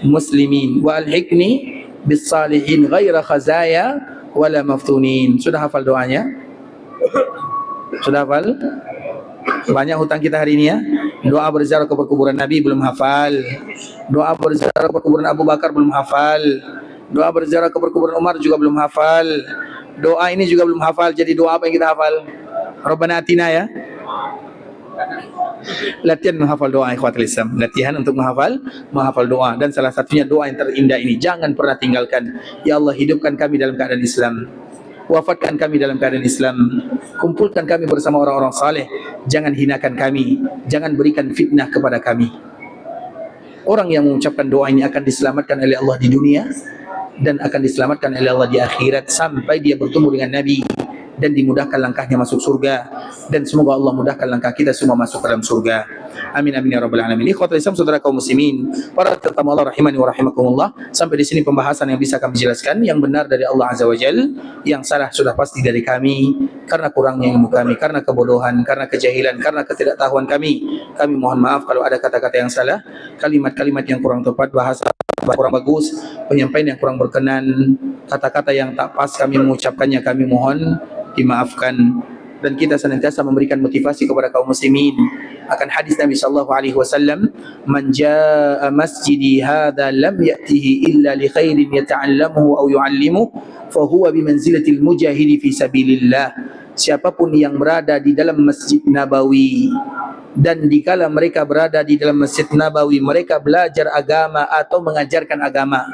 muslimin wa alhiqni bis salihin ghaira khazaya wala maftunin. Sudah hafal doanya? Sudah hafal? Banyak hutang kita hari ini ya. Doa berziarah ke kuburan Nabi belum hafal. Doa berziarah ke kuburan Abu Bakar belum hafal. Doa berziarah ke kuburan Umar juga belum hafal. Doa ini juga belum hafal. Jadi doa apa yang kita hafal? Rabbana atina ya. Latihan menghafal doa ikhwatul Islam. Latihan untuk menghafal doa, dan salah satunya doa yang terindah ini jangan pernah tinggalkan. Ya Allah, hidupkan kami dalam keadaan Islam. Wafatkan kami dalam keadaan Islam. Kumpulkan kami bersama orang-orang saleh. Jangan hinakan kami. Jangan berikan fitnah kepada kami. Orang yang mengucapkan doa ini akan diselamatkan oleh Allah di dunia dan akan diselamatkan oleh Allah di akhirat sampai dia bertemu dengan Nabi dan dimudahkan langkahnya masuk surga, dan semoga Allah mudahkan langkah kita semua masuk dalam surga. Amin amin ya rabbal alamin. Ikhwatul Islam, saudara kaum muslimin, para tetamu Allah rahimani wa rahimakumullah. Sampai di sini pembahasan yang bisa kami jelaskan. Yang benar dari Allah Azza wa Jal, yang salah sudah pasti dari kami karena kurangnya ilmu kami, karena kebodohan, karena kejahilan, karena ketidaktahuan kami. Kami mohon maaf kalau ada kata-kata yang salah, kalimat-kalimat yang kurang tepat, bahasa kurang bagus, penyampaian yang kurang berkenan, kata-kata yang tak pas kami mengucapkannya, kami mohon dimaafkan. Dan kita senantiasa memberikan motivasi kepada kaum muslimin akan hadis Nabi sallallahu alaihi wasallam, man jaa masjidi hadza lam ya'tihi illa li khairin yata'allamuhu aw yu'allimuhu fa huwa bi manzilatil mujahidi fi sabilillah. Siapapun yang berada di dalam Masjid Nabawi, dan dikala mereka berada di dalam Masjid Nabawi, mereka belajar agama atau mengajarkan agama,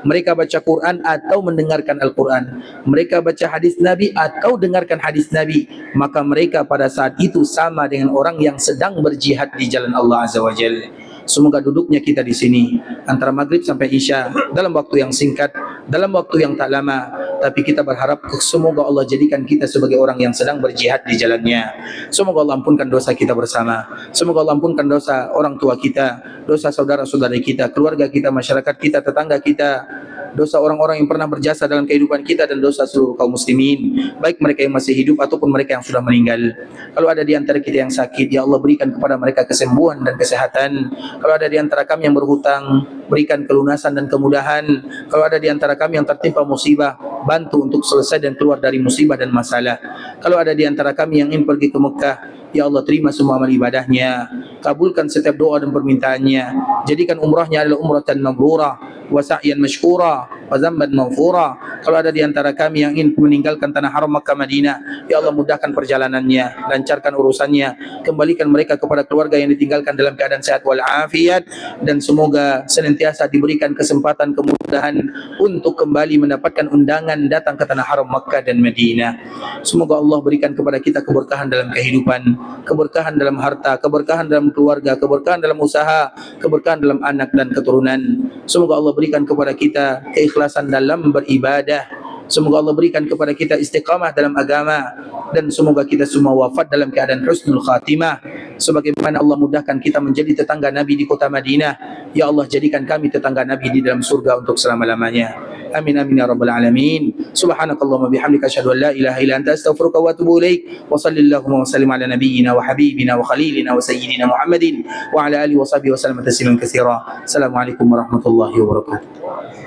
mereka baca Quran atau mendengarkan Al-Quran, mereka baca hadis Nabi atau dengarkan hadis Nabi, maka mereka pada saat itu sama dengan orang yang sedang berjihad di jalan Allah Azza wa Jalla. Semoga duduknya kita di sini antara maghrib sampai isya dalam waktu yang singkat, dalam waktu yang tak lama, tapi kita berharap semoga Allah jadikan kita sebagai orang yang sedang berjihad di jalannya. Semoga Allah ampunkan dosa kita bersama. Semoga Allah ampunkan dosa orang tua kita, dosa saudara-saudari kita, keluarga kita, masyarakat kita, tetangga kita, dosa orang-orang yang pernah berjasa dalam kehidupan kita, dan dosa seluruh kaum muslimin, baik mereka yang masih hidup ataupun mereka yang sudah meninggal. Kalau ada di antara kita yang sakit, ya Allah berikan kepada mereka kesembuhan dan kesehatan. Kalau ada di antara kami yang berhutang, berikan kelunasan dan kemudahan. Kalau ada di antara kami yang tertimpa musibah, bantu untuk selesai dan keluar dari musibah dan masalah. Kalau ada di antara kami yang ingin pergi ke Mekah, ya Allah terima semua amal ibadahnya, kabulkan setiap doa dan permintaannya, jadikan umrahnya adalah umratan mabrurah wa sa'yan mashkura wa zamban maghfura. Kalau ada di antara kami yang ingin meninggalkan tanah haram Makkah Madinah, ya Allah mudahkan perjalanannya, lancarkan urusannya, kembalikan mereka kepada keluarga yang ditinggalkan dalam keadaan sehat wal afiat, dan semoga senantiasa diberikan kesempatan kemudahan untuk kembali mendapatkan undangan datang ke tanah haram Makkah dan Madinah. Semoga Allah berikan kepada kita keberkahan dalam kehidupan, keberkahan dalam harta, keberkahan dalam keluarga, keberkahan dalam usaha, keberkahan dalam anak dan keturunan. Semoga Allah berikan kepada kita keikhlasan dalam beribadah. Semoga Allah berikan kepada kita istiqamah dalam agama, dan semoga kita semua wafat dalam keadaan husnul khatimah, sebagaimana Allah mudahkan kita menjadi tetangga Nabi di kota Madinah. Ya Allah jadikan kami tetangga Nabi di dalam surga untuk selama-lamanya. Amin amin ya rabbal alamin. Subhanakallahumma bihamdika asyhadu an la ilaha illa anta astaghfiruka wa atubu ilaik. Wa sallallahu wa sallim ala nabiyyina wa habibina wa khalilina wa sayyidina Muhammadin wa ala alihi wa sahbihi wa sallam tasliman katsira. Assalamualaikum warahmatullahi wabarakatuh.